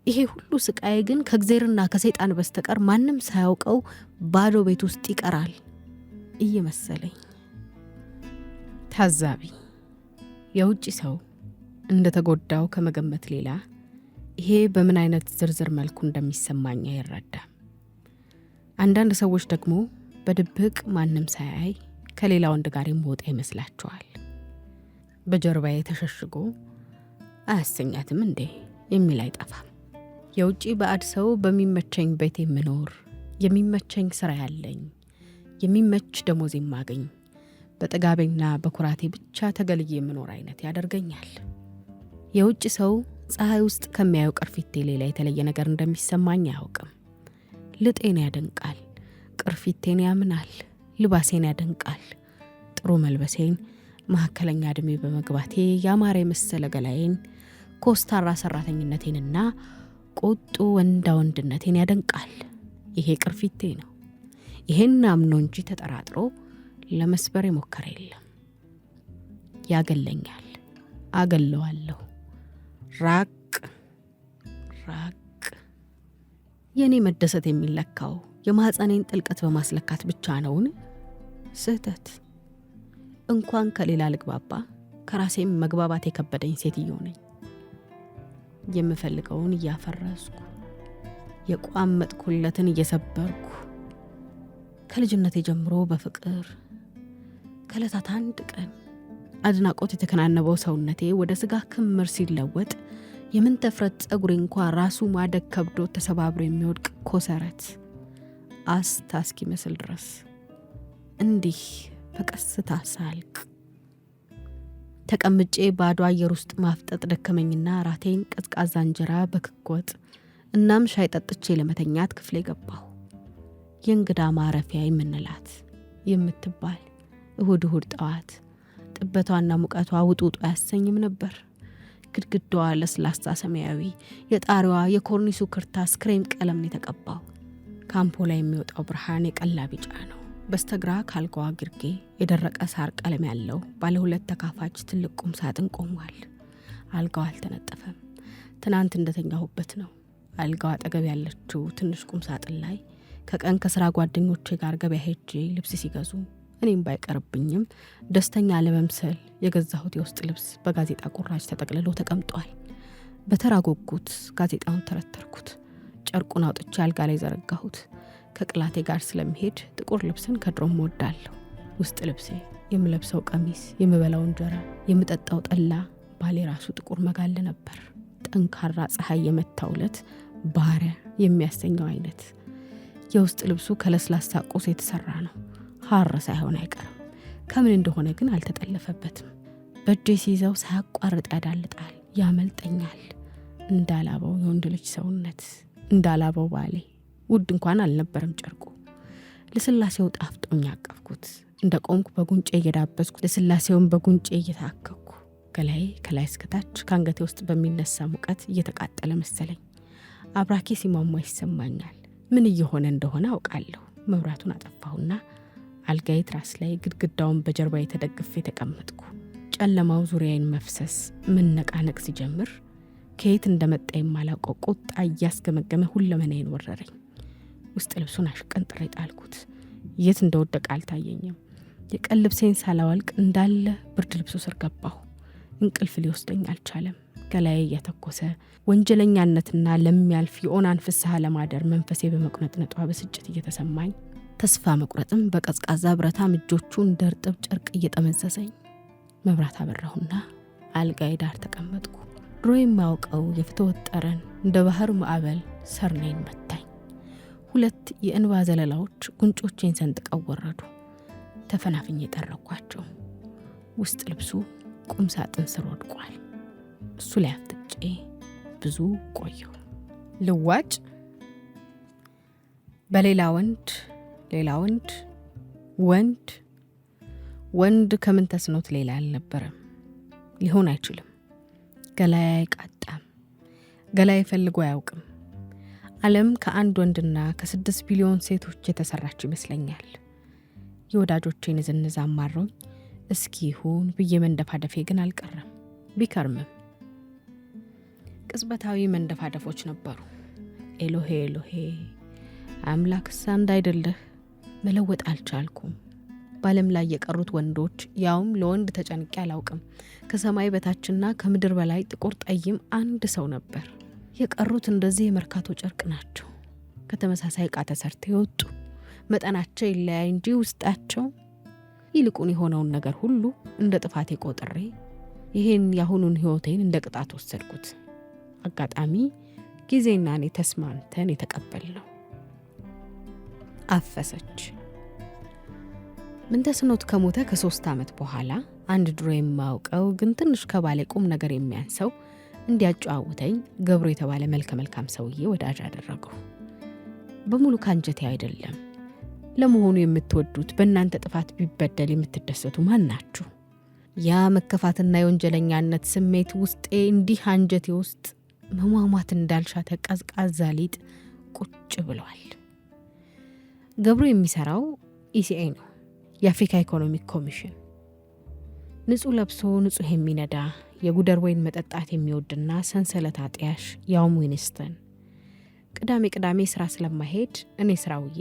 ይሄ ሁሉ ስቃይ ግን ከእግዚአብሔርና ከሰይጣን በስተቀር ማንም ሳያውቀው ባዶ ቤት ውስጥ ይቀራል እየመሰለኝ። ታዛቢ የውጭ ሰው እንደተጎዳው ከመገመት ሌላ ይሄ በምን አይነት ዝርዝር መልኩ እንደሚሰማኝ አይረዳም። አንዳንድ ሰዎች ደግሞ በድብቅ ማንም ሳያይ ከሌላ ወንድ ጋር የሚወጣ ይመስላቸዋል። በጀርባዬ ተሸሽጎ አያሰኛትም እንዴ የሚል አይጠፋም። የውጭ ባዕድ ሰው በሚመቸኝ ቤት የምኖር፣ የሚመቸኝ ስራ ያለኝ፣ የሚመች ደሞዝ የማገኝ፣ በጥጋቤና በኩራቴ ብቻ ተገልዬ የምኖር አይነት ያደርገኛል። የውጭ ሰው ፀሐይ ውስጥ ከሚያየው ቅርፊቴ ሌላ የተለየ ነገር እንደሚሰማኝ አያውቅም። ልጤን ያደንቃል፣ ቅርፊቴን ያምናል፣ ልባሴን ያደንቃል፣ ጥሩ መልበሴን፣ መካከለኛ ዕድሜ በመግባቴ ያማረ የመሰለ ገላዬን፣ ኮስታራ ሰራተኝነቴንና ቁጡ ወንዳ ወንድነቴን ያደንቃል። ይሄ ቅርፊቴ ነው። ይሄን አምኖ እንጂ ተጠራጥሮ ለመስበር የሞከረ የለም። ያገለኛል፣ አገለዋለሁ። ራቅ ራቅ። የኔ መደሰት የሚለካው የማህፀኔን ጥልቀት በማስለካት ብቻ ነውን? ስህተት። እንኳን ከሌላ ልግባባ ከራሴም መግባባት የከበደኝ ሴትዮ ነኝ። የምፈልገውን እያፈረስኩ የቋመጥኩለትን እየሰበርኩ ከልጅነቴ ጀምሮ በፍቅር ከዕለታት አንድ ቀን አድናቆት የተከናነበው ሰውነቴ ወደ ስጋ ክምር ሲለወጥ የምንተፍረት ጸጉሬ እንኳ ራሱ ማደግ ከብዶ ተሰባብሮ የሚወድቅ ኮሰረት አስታ እስኪመስል ድረስ እንዲህ በቀስታ ሳልቅ ተቀምጬ ባዶ አየር ውስጥ ማፍጠጥ ደከመኝና ራቴን ቀዝቃዛ እንጀራ በክክ ወጥ እናም ሻይ ጠጥቼ ለመተኛት ክፍሌ ገባሁ። የእንግዳ ማረፊያ የምንላት የምትባል እሁድ ጠዋት ጥበቷና ሙቀቷ ውጡጡ አያሰኝም ነበር። ግድግዳዋ ለስላሳ ሰማያዊ፣ የጣሪያዋ የኮርኒሱ ክርታስ ክሬም ቀለም የተቀባው። ከአምፖላ የሚወጣው ብርሃን የቀላ ቢጫ ነው። በስተግራ ካልጋዋ ግርጌ የደረቀ ሳር ቀለም ያለው ባለ 2 ተካፋች ትልቅ ቁም ሳጥን ቆሟል። አልጋው አልተነጠፈም። ትናንት እንደተኛሁበት ነው። አልጋው አጠገብ ያለችው ትንሽ ቁም ሳጥን ላይ ከቀን ከስራ ጓደኞቼ ጋር ገበያ ሄጄ ልብስ ሲገዙ እኔም ባይቀርብኝም ደስተኛ ለመምሰል የገዛሁት የውስጥ ልብስ በጋዜጣ ቁራጭ ተጠቅልሎ ተቀምጧል። በተራ ጉጉት ጋዜጣውን ተረተርኩት። ጨርቁን አውጥቼ አልጋ ላይ ዘረጋሁት። ከቅላቴ ጋር ስለሚሄድ ጥቁር ልብስን ከድሮም ወዳለሁ። ውስጥ ልብሴ፣ የምለብሰው ቀሚስ፣ የምበላው እንጀራ፣ የምጠጣው ጠላ ባሌ ራሱ ጥቁር መጋል ነበር። ጠንካራ ፀሐይ የመታውለት ባሪያ የሚያሰኘው አይነት። የውስጥ ልብሱ ከለስላሳ ቁስ የተሰራ ነው። ሐር ሳይሆን አይቀርም። ከምን እንደሆነ ግን አልተጠለፈበትም። በእጄ ሲይዘው ሳያቋርጥ ያዳልጣል፣ ያመልጠኛል። እንዳላበው የወንድ ልጅ ሰውነት፣ እንዳላበው ባሌ። ውድ እንኳን አልነበረም ጨርቁ። ለስላሴው ጣፍጦኝ አቀፍኩት። እንደ ቆምኩ በጉንጬ እየዳበስኩ ለስላሴውን በጉንጬ እየታከኩ ገላዬ ከላይ እስከታች ከአንገቴ ውስጥ በሚነሳ ሙቀት እየተቃጠለ መሰለኝ። አብራኬ ሲሟሟ ይሰማኛል። ምን እየሆነ እንደሆነ አውቃለሁ። መብራቱን አጠፋሁና አልጋዬ ትራስ ላይ ግድግዳውን በጀርባ የተደግፌ ተቀመጥኩ። ጨለማው ዙሪያዬን መፍሰስ መነቃነቅ ሲጀምር ከየት እንደመጣ የማላውቀው ቁጣ እያስገመገመ ሁለመናዬን ወረረኝ። ውስጥ ልብሱን አሽቀንጥሬ ጣልኩት። የት እንደወደቀ አልታየኝም። የቀን ልብሴን ሳላወልቅ እንዳለ ብርድ ልብሱ ስር ገባሁ። እንቅልፍ ሊወስደኝ አልቻለም። ገላዬ እያተኮሰ ወንጀለኛነትና ለሚያልፍ የኦናን ፍስሐ ለማደር መንፈሴ በመቁነጥነጧ ብስጭት እየተሰማኝ ተስፋ መቁረጥም በቀዝቃዛ ብረታም እጆቹ እንደ እርጥብ ጨርቅ እየጠመዘዘኝ መብራት አበራሁና አልጋዬ ዳር ተቀመጥኩ። ድሮ የማውቀው የፍትወት ጠረን እንደ ባህር ማዕበል ሰርኔን መታኝ። 2 የእንባ ዘለላዎች ጉንጮቼን ሰንጥቀው ወረዱ። ተፈናፍኜ ጠረኳቸው። ውስጥ ልብሱ ቁም ሳጥን ስር ወድቋል። እሱ ላይ አፍጥጬ ብዙ ቆየሁ። ልዋጭ በሌላ ወንድ፣ ሌላ ወንድ፣ ወንድ ከምን ተስኖት ሌላ አልነበረም። ሊሆን አይችልም። ገላዬ አይቃጣም። ገላዬ ፈልጎ አያውቅም። ዓለም ከአንድ ወንድና ከ6 ቢሊዮን ሴቶች የተሰራች ይመስለኛል። የወዳጆቼን ዝንዝ አማሮኝ እስኪ ይሁን ብዬ መንደፋደፌ ግን አልቀረም። ቢከርምም ቅጽበታዊ መንደፋደፎች ነበሩ። ኤሎሄ ኤሎሄ አምላክስ አንድ አይደለህ? መለወጥ አልቻልኩም። በዓለም ላይ የቀሩት ወንዶች ያውም ለወንድ ተጨንቄ አላውቅም። ከሰማይ በታችና ከምድር በላይ ጥቁር ጠይም አንድ ሰው ነበር። የቀሩት እንደዚህ የመርካቶ ጨርቅ ናቸው። ከተመሳሳይ ዕቃ ተሰርተው የወጡ መጠናቸው ይለያይ እንጂ ውስጣቸው ይልቁን የሆነውን ነገር ሁሉ እንደ ጥፋቴ ቆጥሬ ይሄን ያሁኑን ሕይወቴን እንደ ቅጣት ወሰድኩት። አጋጣሚ ጊዜና እኔ ተስማምተን የተቀበልነው። አፈሰች። ምንተስኖት ከሞተ ከ3 ዓመት በኋላ አንድ ድሮ የማውቀው ግን ትንሽ ከባለ ቁም ነገር የሚያንሰው እንዲያጨዋውተኝ ገብሩ የተባለ መልከ ሰውዬ ወዳጅ አደረገው። በሙሉ ካንጀቴ አይደለም። ለመሆኑ የምትወዱት በእናንተ ጥፋት ቢበደል የምትደሰቱ ማን ናችሁ? ያ መከፋትና የወንጀለኛነት ስሜት ውስጤ እንዲህ አንጀቴ ውስጥ መሟሟት እንዳልሻተ ቀዝቃዛ ሊጥ ቁጭ ብሏል። ገብሩ የሚሰራው ኢሲኤ ነው፣ የአፍሪካ ኢኮኖሚክ ኮሚሽን። ንጹህ ለብሶ ንጹህ የሚነዳ የጉደር ወይን መጠጣት የሚወድና ሰንሰለት አጥያሽ ያውም ዊንስተን። ቅዳሜ ስራ ስለማይሄድ እኔ ስራውዬ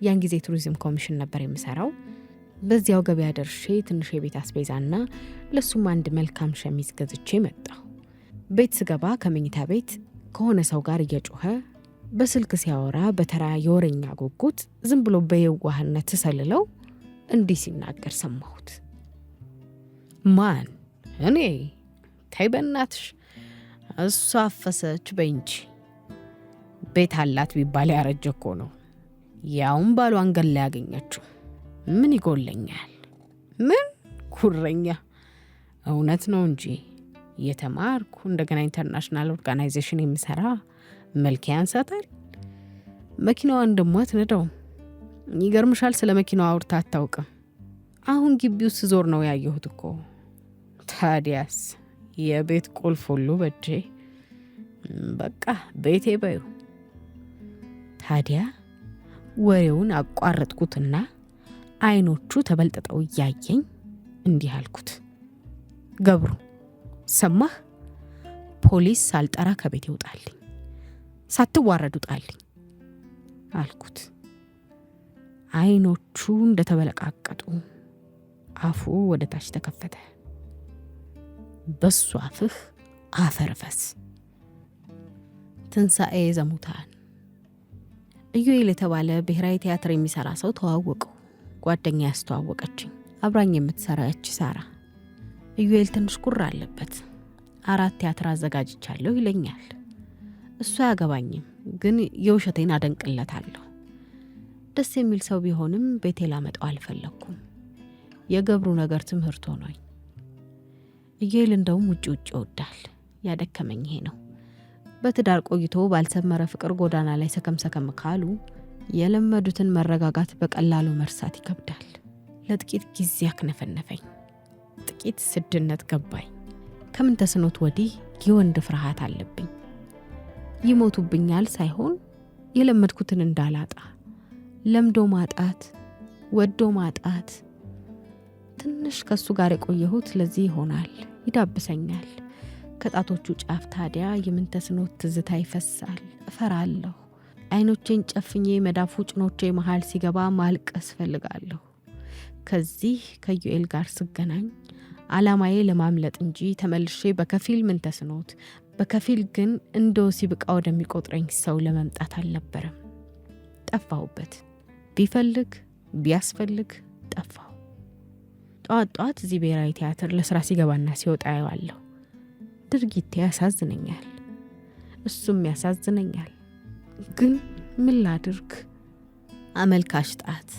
ያን ጊዜ ቱሪዝም ኮሚሽን ነበር የምሰራው። በዚያው ገበያ ደርሼ ትንሽ የቤት አስቤዛና ለሱም አንድ መልካም ሸሚዝ ገዝቼ መጣሁ። ቤት ስገባ ከመኝታ ቤት ከሆነ ሰው ጋር እየጮኸ በስልክ ሲያወራ በተራ የወረኛ ጉጉት ዝም ብሎ በየዋህነት ተሰልለው እንዲህ ሲናገር ሰማሁት። ማን? እኔ? ተይ በእናትሽ፣ እሷ አፈሰች በእንጂ። ቤት አላት ቢባል ያረጀ እኮ ነው። ያውም ባሏን ገላ ያገኘችው። ምን ይጎለኛል? ምን ኩረኛ! እውነት ነው እንጂ የተማርኩ እንደገና ኢንተርናሽናል ኦርጋናይዜሽን የሚሰራ መልክ ያንሳታል። መኪናዋን ደሞ አትነዳው። ይገርምሻል፣ ስለ መኪናዋ አውርታ አታውቅም። አሁን ግቢው ስዞር ነው ያየሁት እኮ። ታዲያስ የቤት ቁልፍ ሁሉ በጄ። በቃ ቤቴ በዩ። ታዲያ ወሬውን አቋረጥኩትና አይኖቹ ተበልጥጠው እያየኝ እንዲህ አልኩት። ገብሩ ሰማህ? ፖሊስ ሳልጠራ ከቤት ይውጣልኝ፣ ሳትዋረድ ውጣልኝ አልኩት። አይኖቹ እንደተበለቃቀጡ አፉ ወደ ታች ተከፈተ። በሱ አፍህ አፈርፈስ። ትንሣኤ ዘሙታን ኢዩኤል የተባለ ብሔራዊ ቲያትር የሚሰራ ሰው ተዋወቁ። ጓደኛ ያስተዋወቀችኝ አብራኝ የምትሰራ ያቺ ሳራ። ኢዩኤል ትንሽ ቁር አለበት። 4 ቲያትር አዘጋጅቻለሁ ይለኛል። እሱ አያገባኝም፣ ግን የውሸቴን አደንቅለታለሁ። ደስ የሚል ሰው ቢሆንም ቤቴ ላመጣው አልፈለኩም። የገብሩ ነገር ትምህርት ሆኖኝ። ኢዩኤል እንደውም ውጭ ይወዳል። ያደከመኝ ይሄ ነው። በትዳር ቆይቶ ባልሰመረ ፍቅር ጎዳና ላይ ሰከም ካሉ የለመዱትን መረጋጋት በቀላሉ መርሳት ይከብዳል። ለጥቂት ጊዜ አክነፈነፈኝ። ጥቂት ስድነት ገባኝ። ከምን ተስኖት ወዲህ የወንድ ፍርሃት አለብኝ። ይሞቱብኛል ሳይሆን የለመድኩትን እንዳላጣ፣ ለምዶ ማጣት፣ ወዶ ማጣት። ትንሽ ከሱ ጋር የቆየሁት ለዚህ ይሆናል። ይዳብሰኛል። ከጣቶቹ ጫፍ ታዲያ የምንተስኖት ትዝታ ይፈሳል። እፈራለሁ። አይኖቼን ጨፍኜ መዳፉ ጭኖቼ መሃል ሲገባ ማልቀስ ፈልጋለሁ። ከዚህ ከዩኤል ጋር ስገናኝ ዓላማዬ ለማምለጥ እንጂ ተመልሼ በከፊል ምንተስኖት በከፊል ግን እንደ ወሲብ ዕቃ ወደሚቆጥረኝ ሰው ለመምጣት አልነበረም። ጠፋሁበት። ቢፈልግ ቢያስፈልግ ጠፋሁ። ጠዋት እዚህ ብሔራዊ ቲያትር ለስራ ሲገባና ሲወጣ ያዋለሁ። ድርጊቴ ያሳዝነኛል፣ እሱም ያሳዝነኛል። ግን ምን ላድርግ? አመልካሽ ጣት።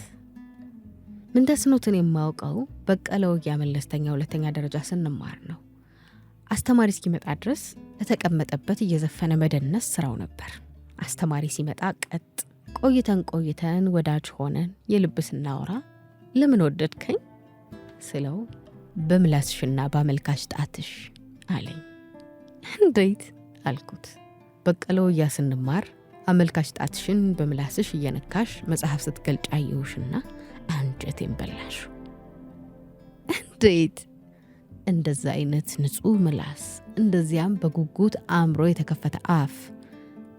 ምንተስኖትን የማውቀው በቀለ ወጊያ መለስተኛ 2ኛ ደረጃ ስንማር ነው። አስተማሪ እስኪመጣ ድረስ ለተቀመጠበት እየዘፈነ መደነስ ስራው ነበር። አስተማሪ ሲመጣ ቀጥ። ቆይተን ወዳጅ ሆነን የልብ ስናወራ ለምን ወደድከኝ ስለው በምላስሽና በአመልካሽ ጣትሽ አለኝ። እንዴት አልኩት። በቀለ ወጊያ ስንማር አመልካሽ ጣትሽን በምላስሽ እየነካሽ መጽሐፍ ስትገልጫ አየሁሽና አንጀቴን በላሽ። እንዴት? እንደዛ አይነት ንጹህ ምላስ፣ እንደዚያም በጉጉት አእምሮ የተከፈተ አፍ፣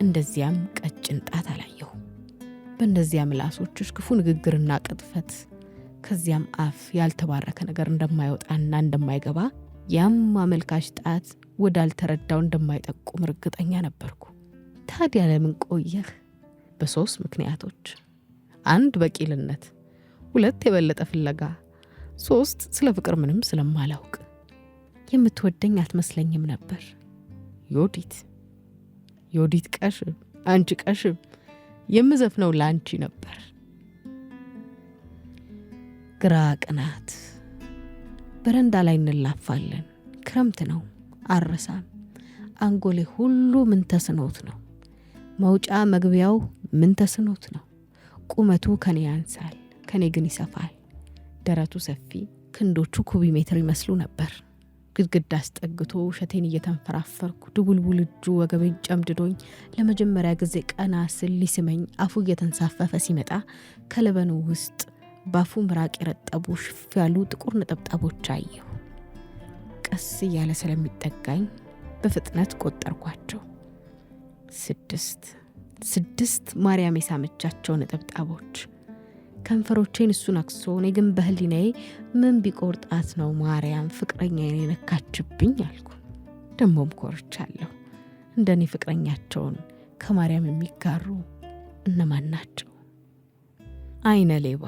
እንደዚያም ቀጭን ጣት አላየሁ። በእነዚያ ምላሶችሽ ክፉ ንግግርና ቅጥፈት፣ ከዚያም አፍ ያልተባረከ ነገር እንደማይወጣና እንደማይገባ፣ ያም አመልካሽ ጣት ወዳልተረዳው እንደማይጠቁም እርግጠኛ ነበርኩ። ታዲያ ለምን ቆየህ? በ3 ምክንያቶች። 1 በቂልነት፣ 2 የበለጠ ፍለጋ፣ 3 ስለ ፍቅር ምንም ስለማላውቅ። የምትወደኝ አትመስለኝም ነበር ዮዲት። ዮዲት ቀሽም፣ አንቺ ቀሽም የምዘፍነው ላንቺ ነበር። ግራ ቅናት። በረንዳ ላይ እንላፋለን። ክረምት ነው፣ አረሳም። አንጎሌ ሁሉ ምን ተስኖት ነው። መውጫ መግቢያው ምን ተስኖት ነው። ቁመቱ ከኔ ያንሳል፣ ከኔ ግን ይሰፋል። ደረቱ ሰፊ፣ ክንዶቹ ኩቢ ሜትር ይመስሉ ነበር። ግድግዳ አስጠግቶ ውሸቴን እየተንፈራፈርኩ ድቡልቡል እጁ ወገቤን ጨምድዶኝ ለመጀመሪያ ጊዜ ቀና ስል ሊስመኝ አፉ እየተንሳፈፈ ሲመጣ ከለበኑ ውስጥ ባፉ ምራቅ የረጠቡ ሽፍ ያሉ ጥቁር ነጠብጣቦች አየሁ። ቀስ እያለ ስለሚጠጋኝ በፍጥነት ቆጠርኳቸው። 6 ማርያም የሳመቻቸው ነጠብጣቦች። ከንፈሮቼን እሱ ነክሶ፣ እኔ ግን በህሊናዬ ምን ቢቆርጣት ነው ማርያም ፍቅረኛዬን የነካችብኝ አልኩ። ደሞም ኮርቻለሁ። እንደኔ ፍቅረኛቸውን ከማርያም የሚጋሩ እነማን ናቸው? አይነ ሌባ።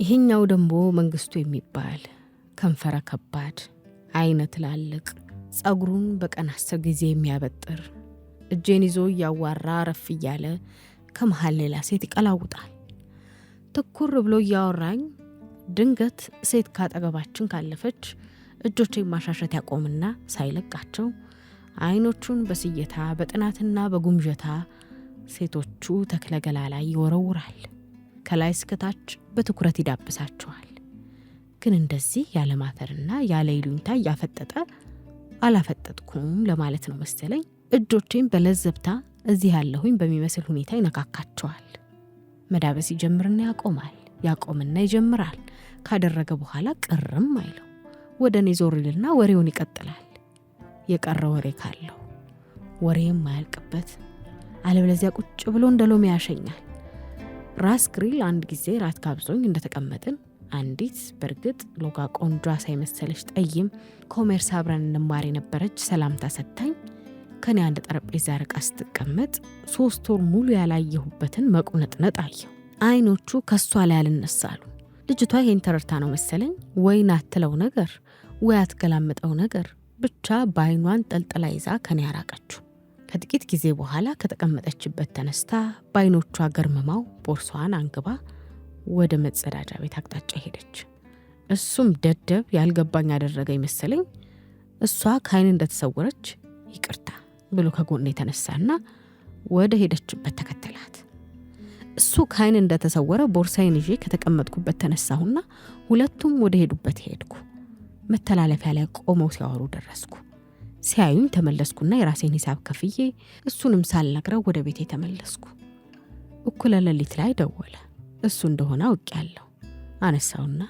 ይሄኛው ደግሞ መንግስቱ የሚባል ከንፈረ ከባድ፣ አይነ ትላልቅ፣ ጸጉሩን በቀን 10 ጊዜ የሚያበጥር፣ እጄን ይዞ እያዋራ ረፍ እያለ ከመሃል ሌላ ሴት ይቀላውጣል። ትኩር ብሎ እያወራኝ ድንገት ሴት ካጠገባችን ካለፈች እጆቼን ማሻሸት ያቆምና ሳይለቃቸው አይኖቹን በስየታ በጥናትና በጉምጀታ ሴቶቹ ተክለገላ ላይ ይወረውራል። ከላይ እስከታች በትኩረት ይዳብሳቸዋል። ግን እንደዚህ ያለ ማፈርና ያለ ይሉኝታ እያፈጠጠ አላፈጠጥኩም ለማለት ነው መሰለኝ እጆቼን በለዘብታ እዚህ ያለሁኝ በሚመስል ሁኔታ ይነካካቸዋል። መዳበስ ይጀምርና ያቆማል፣ ያቆምና ይጀምራል። ካደረገ በኋላ ቅርም አይለው። ወደ እኔ ዞር ይልና ወሬውን ይቀጥላል። የቀረ ወሬ ካለው ወሬም ማያልቅበት፣ አለበለዚያ ቁጭ ብሎ እንደ ሎሚ ያሸኛል። ራስ ግሪል አንድ ጊዜ ራት ጋብዞኝ እንደተቀመጥን አንዲት በርግጥ ሎጋ ቆንጆ ሳይመሰለሽ ጠይም ኮሜርስ አብረን እንማር የነበረች ሰላምታ ሰጥታኝ ከኔ አንድ ጠረጴዛ ርቃ ስትቀመጥ 3 ወር ሙሉ ያላየሁበትን መቁነጥነጥ አየሁ። አይኖቹ ከሷ ላይ ያልነሳሉ። ልጅቷ ይሄን ተረድታ ነው መሰለኝ ወይ ናትለው ነገር ወይ አትገላምጠው ነገር ብቻ በአይኗን ጠልጥላ ይዛ ከኔ ያራቀችው። ከጥቂት ጊዜ በኋላ ከተቀመጠችበት ተነስታ በአይኖቿ ገርመማው ቦርሷን አንግባ ወደ መጸዳጃ ቤት አቅጣጫ ሄደች። እሱም ደደብ ያልገባኝ ያደረገኝ መሰለኝ እሷ ከአይን እንደተሰወረች ይቅርታ ብሎ ከጎን የተነሳና ወደ ሄደችበት ተከተላት። እሱ ከአይን እንደተሰወረ ቦርሳዬን ይዤ ከተቀመጥኩበት ተነሳሁና ሁለቱም ወደ ሄዱበት ሄድኩ። መተላለፊያ ላይ ቆመው ሲያወሩ ደረስኩ። ሲያዩኝ ተመለስኩና የራሴን ሂሳብ ከፍዬ እሱንም ሳልነግረው ወደ ቤቴ ተመለስኩ። እኩለ ሌሊት ላይ ደወለ። እሱ እንደሆነ አውቄያለሁ። አነሳውና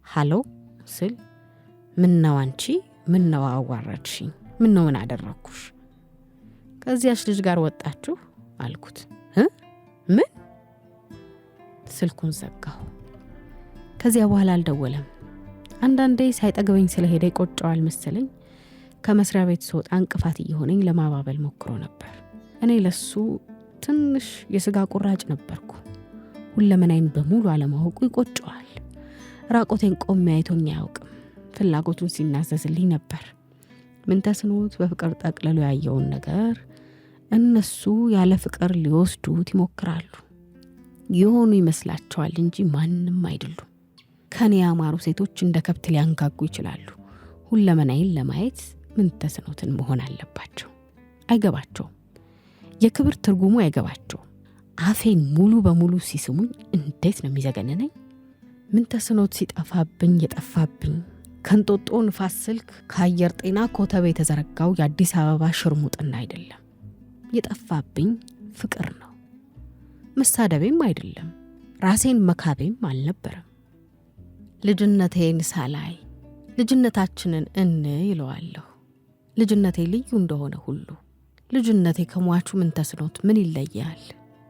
ሃሎ ስል ምነው አንቺ ምነው አዋረድሽኝ? ምነው ምን አደረኩሽ? ከዚያች ልጅ ጋር ወጣችሁ አልኩት። ምን? ስልኩን ዘጋሁ። ከዚያ በኋላ አልደወለም። አንዳንዴ ሳይጠግበኝ ስለሄደ ይቆጨዋል መሰለኝ። ከመስሪያ ቤት ስወጣ እንቅፋት እየሆነኝ ለማባበል ሞክሮ ነበር። እኔ ለሱ ትንሽ የስጋ ቁራጭ ነበርኩ። ሁለመናዬን በሙሉ አለማወቁ ይቆጨዋል። ራቆቴን ቆሜ አይቶኝ አያውቅም። ፍላጎቱን ሲናዘዝልኝ ነበር። ምን ተስኖት በፍቅር ጠቅልሎ ያየውን ነገር እነሱ ያለ ፍቅር ሊወስዱት ይሞክራሉ። የሆኑ ይመስላቸዋል እንጂ ማንም አይደሉም። ከኔ ያማሩ ሴቶች እንደ ከብት ሊያንጋጉ ይችላሉ። ሁለመናዬን ለማየት ምን ተስኖትን መሆን አለባቸው። አይገባቸውም። የክብር ትርጉሙ አይገባቸውም። አፌን ሙሉ በሙሉ ሲስሙኝ እንዴት ነው የሚዘገነነኝ። ምን ተስኖት ሲጠፋብኝ የጠፋብኝ ከንጦጦ ንፋስ ስልክ ከአየር ጤና ኮተቤ የተዘረጋው የአዲስ አበባ ሽርሙጥና አይደለም። የጠፋብኝ ፍቅር ነው። መሳደቤም አይደለም፣ ራሴን መካቤም አልነበረም። ልጅነቴን ሳላይ ልጅነታችንን ይለዋለሁ። ልጅነቴ ልዩ እንደሆነ ሁሉ ልጅነቴ ከሟቹ ምን ተስኖት ምን ይለያል?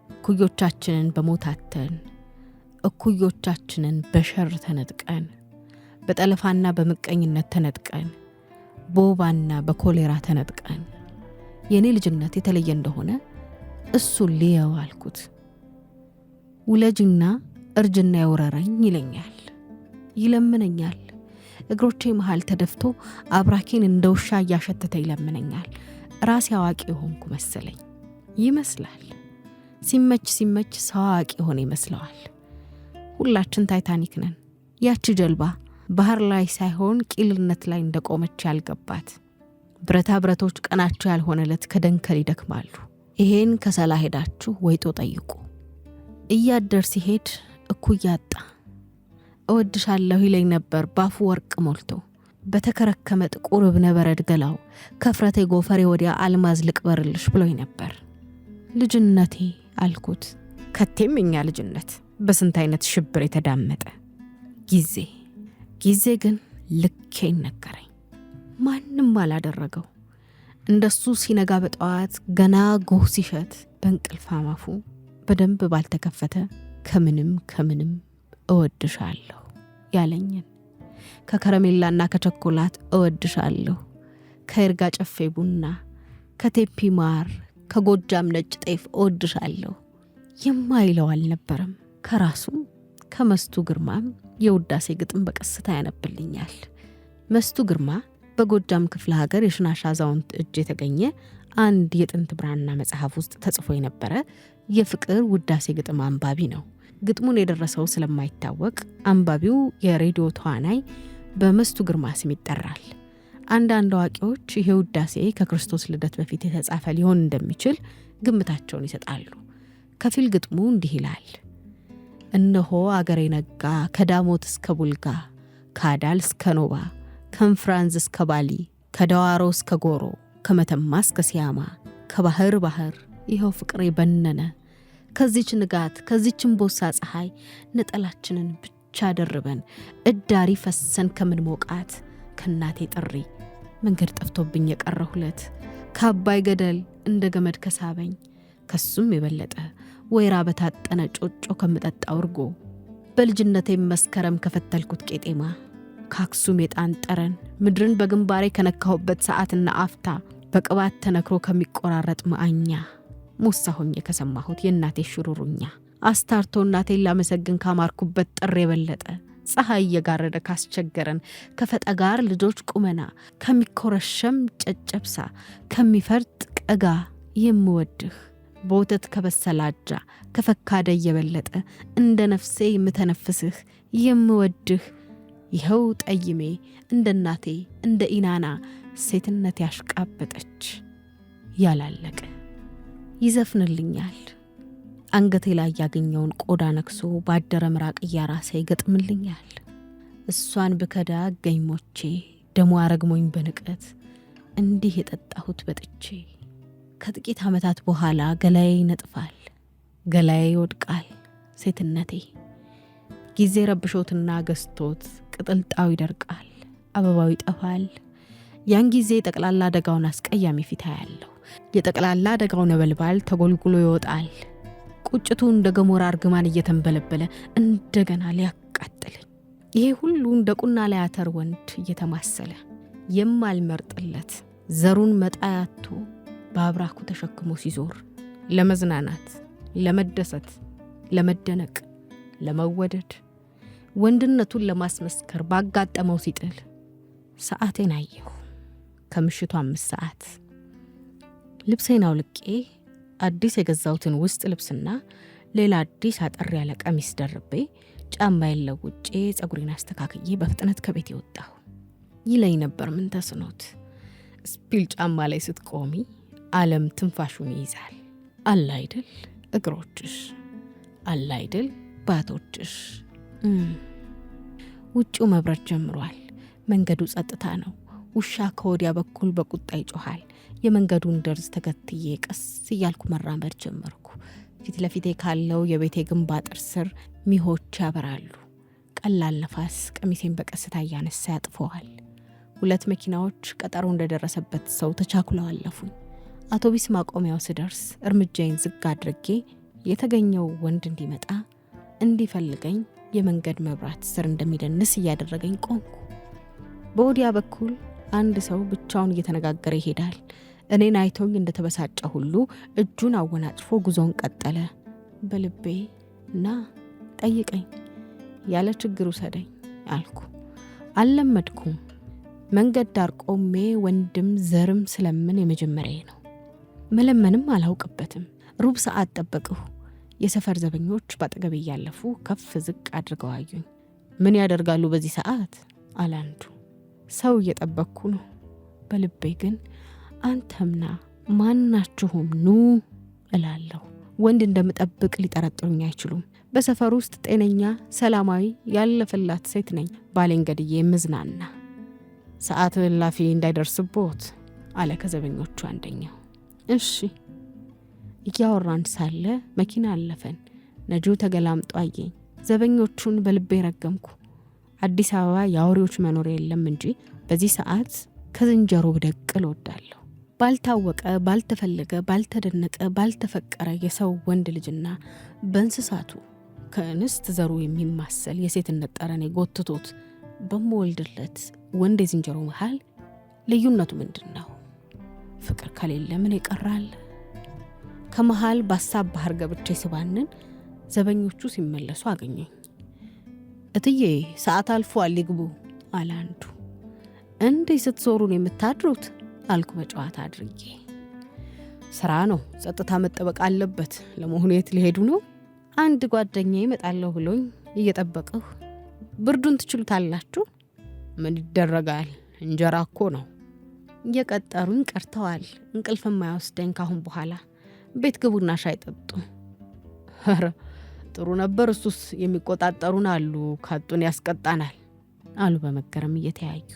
እኩዮቻችንን በሞታተን እኩዮቻችንን በሸር ተነጥቀን በጠለፋና በምቀኝነት ተነጥቀን በወባና በኮሌራ ተነጥቀን የኔ ልጅነት የተለየ እንደሆነ እሱን ልየው አልኩት። ውለጅና እርጅና ያወረረኝ ይለኛል፣ ይለምነኛል። እግሮቼ መሃል ተደፍቶ አብራኬን እንደ ውሻ እያሸተተ ይለምነኛል። ራሴ አዋቂ ሆንኩ መሰለኝ። ይመስላል ሲመች ሰው አዋቂ ሆነ ይመስለዋል። ሁላችን ታይታኒክ ነን። ያቺ ጀልባ ባህር ላይ ሳይሆን ቂልነት ላይ እንደቆመች ያልገባት። ብረታ ብረቶች ቀናቸው ያልሆነለት ከደንከል ይደክማሉ። ይሄን ከሰላ ሄዳችሁ ወይጦ ጠይቁ። እያደር ሲሄድ እኩያጣ እወድሻለሁ ይለኝ ነበር ባፉ ወርቅ ሞልቶ፣ በተከረከመ ጥቁር እብነ በረድ ገላው ከፍረቴ ጎፈሬ ወዲያ አልማዝ ልቅበርልሽ ብሎኝ ነበር። ልጅነቴ አልኩት። ከቴም እኛ ልጅነት በስንት አይነት ሽብር የተዳመጠ ጊዜ ግን ልኬን ነገረኝ። ማንም አላደረገው። እንደሱ ሲነጋ በጠዋት ገና ጎህ ሲሸት በእንቅልፍ አማፉ በደንብ ባልተከፈተ ከምንም እወድሻለሁ ያለኝን፣ ከከረሜላና ከቸኮላት እወድሻለሁ፣ ከይርጋ ጨፌ ቡና፣ ከቴፒ ማር፣ ከጎጃም ነጭ ጤፍ እወድሻለሁ የማይለው አልነበረም። ከራሱም ከመስቱ ግርማም የውዳሴ ግጥም በቀስታ ያነብልኛል። መስቱ ግርማ በጎጃም ክፍለ ሀገር የሽናሻ አዛውንት እጅ የተገኘ አንድ የጥንት ብራና መጽሐፍ ውስጥ ተጽፎ የነበረ የፍቅር ውዳሴ ግጥም አንባቢ ነው። ግጥሙን የደረሰው ስለማይታወቅ አንባቢው የሬዲዮ ተዋናይ በመስቱ ግርማ ስም ይጠራል። አንዳንድ አዋቂዎች ይሄ ውዳሴ ከክርስቶስ ልደት በፊት የተጻፈ ሊሆን እንደሚችል ግምታቸውን ይሰጣሉ። ከፊል ግጥሙ እንዲህ ይላል። እነሆ አገሬ ነጋ፣ ከዳሞት እስከ ቡልጋ፣ ከአዳል እስከ ኖባ፣ ከንፍራንዝ እስከ ባሊ፣ ከደዋሮ እስከ ጎሮ፣ ከመተማ እስከ ሲያማ፣ ከባህር ባህር ይኸው ፍቅሬ በነነ። ከዚች ንጋት ከዚችን ቦሳ ፀሐይ ነጠላችንን ብቻ ደርበን እዳሪ ፈሰን ከምን ሞቃት፣ ከናቴ ጥሪ መንገድ ጠፍቶብኝ የቀረሁለት፣ ከአባይ ገደል እንደ ገመድ ከሳበኝ፣ ከሱም የበለጠ ወይራ በታጠነ ጮጮ ከምጠጣው እርጎ፣ በልጅነቴ መስከረም ከፈተልኩት ቄጤማ፣ ካክሱም የጣን ጠረን ምድርን በግንባሬ ከነካሁበት ሰዓትና አፍታ፣ በቅባት ተነክሮ ከሚቆራረጥ መአኛ፣ ሙሳ ሆኜ ከሰማሁት የእናቴ ሽሩሩኛ፣ አስታርቶ እናቴን ላመሰግን ካማርኩበት ጥር የበለጠ፣ ፀሐይ እየጋረደ ካስቸገረን ከፈጠጋር ልጆች ቁመና፣ ከሚኮረሸም ጨጨብሳ ከሚፈርጥ ቀጋ የምወድህ፣ በወተት ከበሰላጃ ከፈካደ እየበለጠ እንደ ነፍሴ የምተነፍስህ የምወድህ፣ ይኸው ጠይሜ እንደ እናቴ እንደ ኢናና ሴትነት ያሽቃበጠች ያላለቀ ይዘፍንልኛል። አንገቴ ላይ ያገኘውን ቆዳ ነክሶ ባደረ ምራቅ እያራሰ ይገጥምልኛል። እሷን ብከዳ ገኝሞቼ ደሞ አረግሞኝ በንቀት እንዲህ የጠጣሁት በጥቼ፣ ከጥቂት ዓመታት በኋላ ገላዬ ይነጥፋል፣ ገላዬ ይወድቃል። ሴትነቴ ጊዜ ረብሾትና ገስቶት ቅጥልጣው ይደርቃል፣ አበባው ይጠፋል። ያን ጊዜ ጠቅላላ አደጋውን አስቀያሚ ፊት ያለው የጠቅላላ አደጋው ነበልባል ተጎልጉሎ ይወጣል። ቁጭቱ እንደ ገሞራ እርግማን እየተንበለበለ እንደገና ሊያቃጥለኝ፣ ይሄ ሁሉ እንደ ቁና ላይ አተር ወንድ እየተማሰለ የማልመርጥለት ዘሩን መጣያቶ በአብራኩ ተሸክሞ ሲዞር፣ ለመዝናናት፣ ለመደሰት፣ ለመደነቅ፣ ለመወደድ፣ ወንድነቱን ለማስመስከር ባጋጠመው ሲጥል ሰዓቴን አየሁ። ከምሽቱ 5 ሰዓት ልብሴን አውልቄ አዲስ የገዛሁትን ውስጥ ልብስና ሌላ አዲስ አጠር ያለ ቀሚስ ደርቤ ጫማዬን ለውጬ ጸጉሬን አስተካክዬ በፍጥነት ከቤት ወጣሁ። ይለኝ ነበር ምን ተስኖት፣ ስፒል ጫማ ላይ ስትቆሚ ዓለም ትንፋሹን ይይዛል። አለ አይደል እግሮችሽ፣ አለ አይደል ባቶችሽ። ውጭው መብረር ጀምሯል። መንገዱ ጸጥታ ነው። ውሻ ከወዲያ በኩል በቁጣ ይጮሃል። የመንገዱን ደርዝ ተከትዬ ቀስ እያልኩ መራመድ ጀመርኩ። ፊት ለፊቴ ካለው የቤቴ ግንብ አጥር ስር ሚሆች ያበራሉ። ቀላል ነፋስ ቀሚሴን በቀስታ እያነሳ ያጥፈዋል። 2 መኪናዎች ቀጠሮ እንደደረሰበት ሰው ተቻኩለው አለፉኝ። አውቶቡስ ማቆሚያው ስደርስ እርምጃዬን ዝግ አድርጌ የተገኘው ወንድ እንዲመጣ እንዲፈልገኝ የመንገድ መብራት ስር እንደሚደንስ እያደረገኝ ቆምኩ። በወዲያ በኩል አንድ ሰው ብቻውን እየተነጋገረ ይሄዳል። እኔን አይቶኝ እንደተበሳጨ ሁሉ እጁን አወናጭፎ ጉዞን ቀጠለ። በልቤ ና ጠይቀኝ፣ ያለ ችግር ውሰደኝ አልኩ። አልለመድኩም። መንገድ ዳር ቆሜ ወንድም ዘርም ስለምን የመጀመሪያዬ ነው። መለመንም አላውቅበትም። ሩብ ሰዓት ጠበቅሁ። የሰፈር ዘበኞች ባጠገቤ እያለፉ ከፍ ዝቅ አድርገው አዩኝ። ምን ያደርጋሉ በዚህ ሰዓት አለ አንዱ። ሰው እየጠበቅኩ ነው። በልቤ ግን አንተምና ማናችሁም ኑ እላለሁ። ወንድ እንደምጠብቅ ሊጠረጥሩኝ አይችሉም። በሰፈር ውስጥ ጤነኛ፣ ሰላማዊ፣ ያለፈላት ሴት ነኝ። ባሌን ገድዬ የምዝናና። ሰዓት እላፊ እንዳይደርስቦት አለ ከዘበኞቹ አንደኛው። እሺ። እያወራን ሳለ መኪና አለፈን። ነጂው ተገላምጦ አየኝ። ዘበኞቹን በልቤ ረገምኩ። አዲስ አበባ የአውሬዎች መኖሪያ የለም እንጂ በዚህ ሰዓት ከዝንጀሮ ብደቅል እወዳለሁ። ባልታወቀ፣ ባልተፈለገ፣ ባልተደነቀ፣ ባልተፈቀረ የሰው ወንድ ልጅና በእንስሳቱ ከእንስት ዘሩ የሚማሰል የሴትነት ጠረኔ ጎትቶት በምወልድለት ወንድ የዝንጀሮ መሃል ልዩነቱ ምንድን ነው? ፍቅር ከሌለ ምን ይቀራል? ከመሃል በሀሳብ ባህር ገብቼ ስባንን ዘበኞቹ ሲመለሱ አገኘኝ። እትዬ ሰዓት አልፏል ይግቡ አለ አንዱ። እንዴ ስትዞሩን የምታድሩት አልኩ በጨዋታ አድርጌ። ስራ ነው፣ ጸጥታ መጠበቅ አለበት። ለመሆኑ የት ሊሄዱ ነው? አንድ ጓደኛዬ እመጣለሁ ብሎኝ እየጠበቅሁ። ብርዱን ትችሉታላችሁ? ምን ይደረጋል፣ እንጀራ እኮ ነው። እየቀጠሩኝ ቀርተዋል። እንቅልፍ የማይወስደኝ ካሁን በኋላ። ቤት ግቡና ሻይ ጠጡ። ኧረ ጥሩ ነበር እሱስ። የሚቆጣጠሩን አሉ፣ ካጡን ያስቀጣናል አሉ በመገረም እየተያዩ።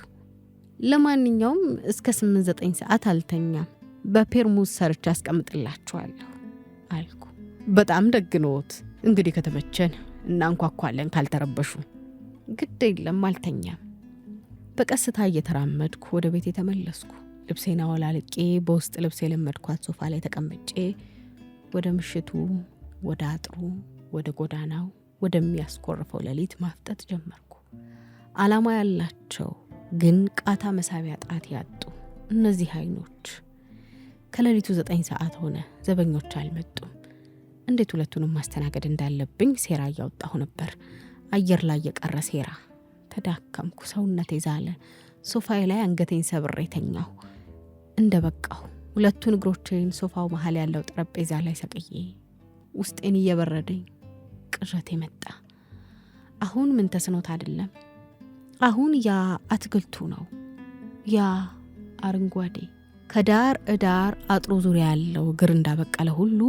ለማንኛውም እስከ 8-9 ሰዓት አልተኛም። በፔርሙዝ ሰርቻ አስቀምጥላችኋለሁ አልኩ። በጣም ደግነዎት። እንግዲህ ከተመቸን እናንኳኳለን ካልተረበሹ። ግድ የለም አልተኛም። በቀስታ እየተራመድኩ ወደ ቤት የተመለስኩ። ልብሴን አወላልቄ በውስጥ ልብስ የለመድኳት ሶፋ ላይ ተቀምጬ ወደ ምሽቱ፣ ወደ አጥሩ፣ ወደ ጎዳናው፣ ወደሚያስኮርፈው ሌሊት ማፍጠጥ ጀመርኩ። ዓላማ ያላቸው ግን ቃታ መሳቢያ ጣት ያጡ እነዚህ አይኖች። ከሌሊቱ 9 ሰዓት ሆነ። ዘበኞች አልመጡም። እንዴት ሁለቱንም ማስተናገድ እንዳለብኝ ሴራ እያወጣሁ ነበር። አየር ላይ የቀረ ሴራ። ተዳከምኩ። ሰውነቴ ዛለ። ሶፋዬ ላይ አንገቴን ሰብሬ ተኛሁ። እንደ በቃሁ ሁለቱን እግሮቼን ሶፋው መሃል ያለው ጠረጴዛ ላይ ሰቅዬ ውስጤን እየበረደኝ ቅዠቴ መጣ። አሁን ምን ተስኖት አይደለም። አሁን ያ አትክልቱ ነው። ያ አረንጓዴ ከዳር እዳር አጥሩ ዙሪያ ያለው እግር እንዳበቀለ ሁሉ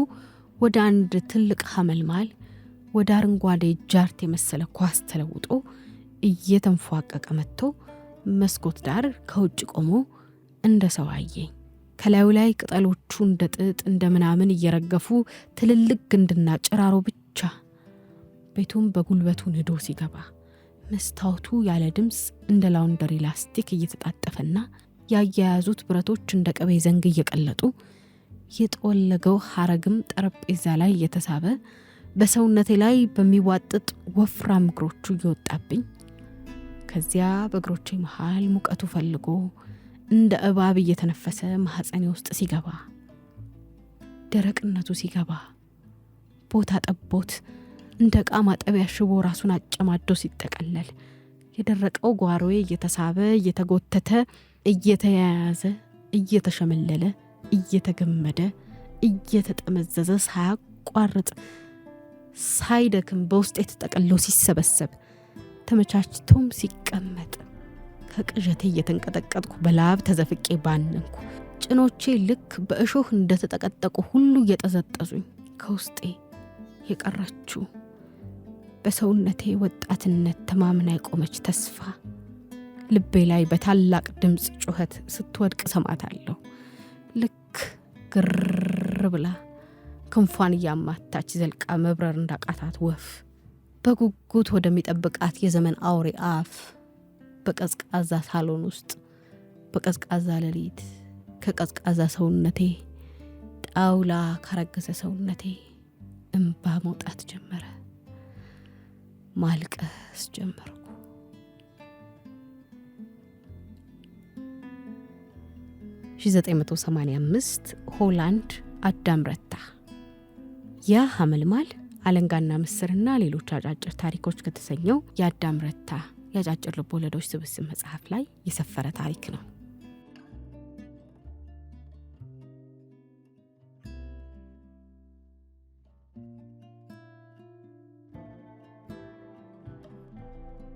ወደ አንድ ትልቅ ሐመልማል ወደ አረንጓዴ ጃርት የመሰለ ኳስ ተለውጦ እየተንፏቀቀ መጥቶ መስኮት ዳር ከውጭ ቆሞ እንደ ሰው አየኝ። ከላዩ ላይ ቅጠሎቹ እንደ ጥጥ እንደ ምናምን እየረገፉ ትልልቅ ግንድና ጭራሮ ብቻ። ቤቱም በጉልበቱ ንዶ ሲገባ መስታወቱ ያለ ድምፅ እንደ ላውንደሪ ላስቲክ እየተጣጠፈና ያያያዙት ብረቶች እንደ ቅቤ ዘንግ እየቀለጡ የጠወለገው ሐረግም ጠረጴዛ ላይ እየተሳበ በሰውነቴ ላይ በሚዋጥጥ ወፍራም እግሮቹ እየወጣብኝ ከዚያ በእግሮቼ መሃል ሙቀቱ ፈልጎ እንደ እባብ እየተነፈሰ ማህፀኔ ውስጥ ሲገባ ደረቅነቱ ሲገባ ቦታ ጠቦት እንደ ዕቃ ማጠቢያ ሽቦ ራሱን አጨማዶ ሲጠቀለል የደረቀው ጓሮዬ እየተሳበ እየተጎተተ እየተያያዘ እየተሸመለለ እየተገመደ እየተጠመዘዘ ሳያቋርጥ ሳይደክም በውስጥ የተጠቀሎ ሲሰበሰብ ተመቻችቶም ሲቀመጥ ከቅዠቴ እየተንቀጠቀጥኩ በላብ ተዘፍቄ ባነንኩ። ጭኖቼ ልክ በእሾህ እንደተጠቀጠቁ ሁሉ እየጠዘጠዙኝ ከውስጤ የቀረችው በሰውነቴ ወጣትነት ተማምና የቆመች ተስፋ ልቤ ላይ በታላቅ ድምፅ ጩኸት ስትወድቅ ሰማታለሁ። ልክ ግር ብላ ክንፏን እያማታች ዘልቃ መብረር እንዳቃታት ወፍ በጉጉት ወደሚጠብቃት የዘመን አውሬ አፍ በቀዝቃዛ ሳሎን ውስጥ በቀዝቃዛ ሌሊት ከቀዝቃዛ ሰውነቴ ጣውላ ካረገዘ ሰውነቴ እንባ መውጣት ጀመረ። ማልቀስ ጀመርኩ። ሺ985 ሆላንድ አዳም ረታ። ያ ሐመልማል አለንጋና ምስርና ሌሎች አጫጭር ታሪኮች ከተሰኘው የአዳም ረታ የአጫጭር ልቦለዶች ስብስብ መጽሐፍ ላይ የሰፈረ ታሪክ ነው።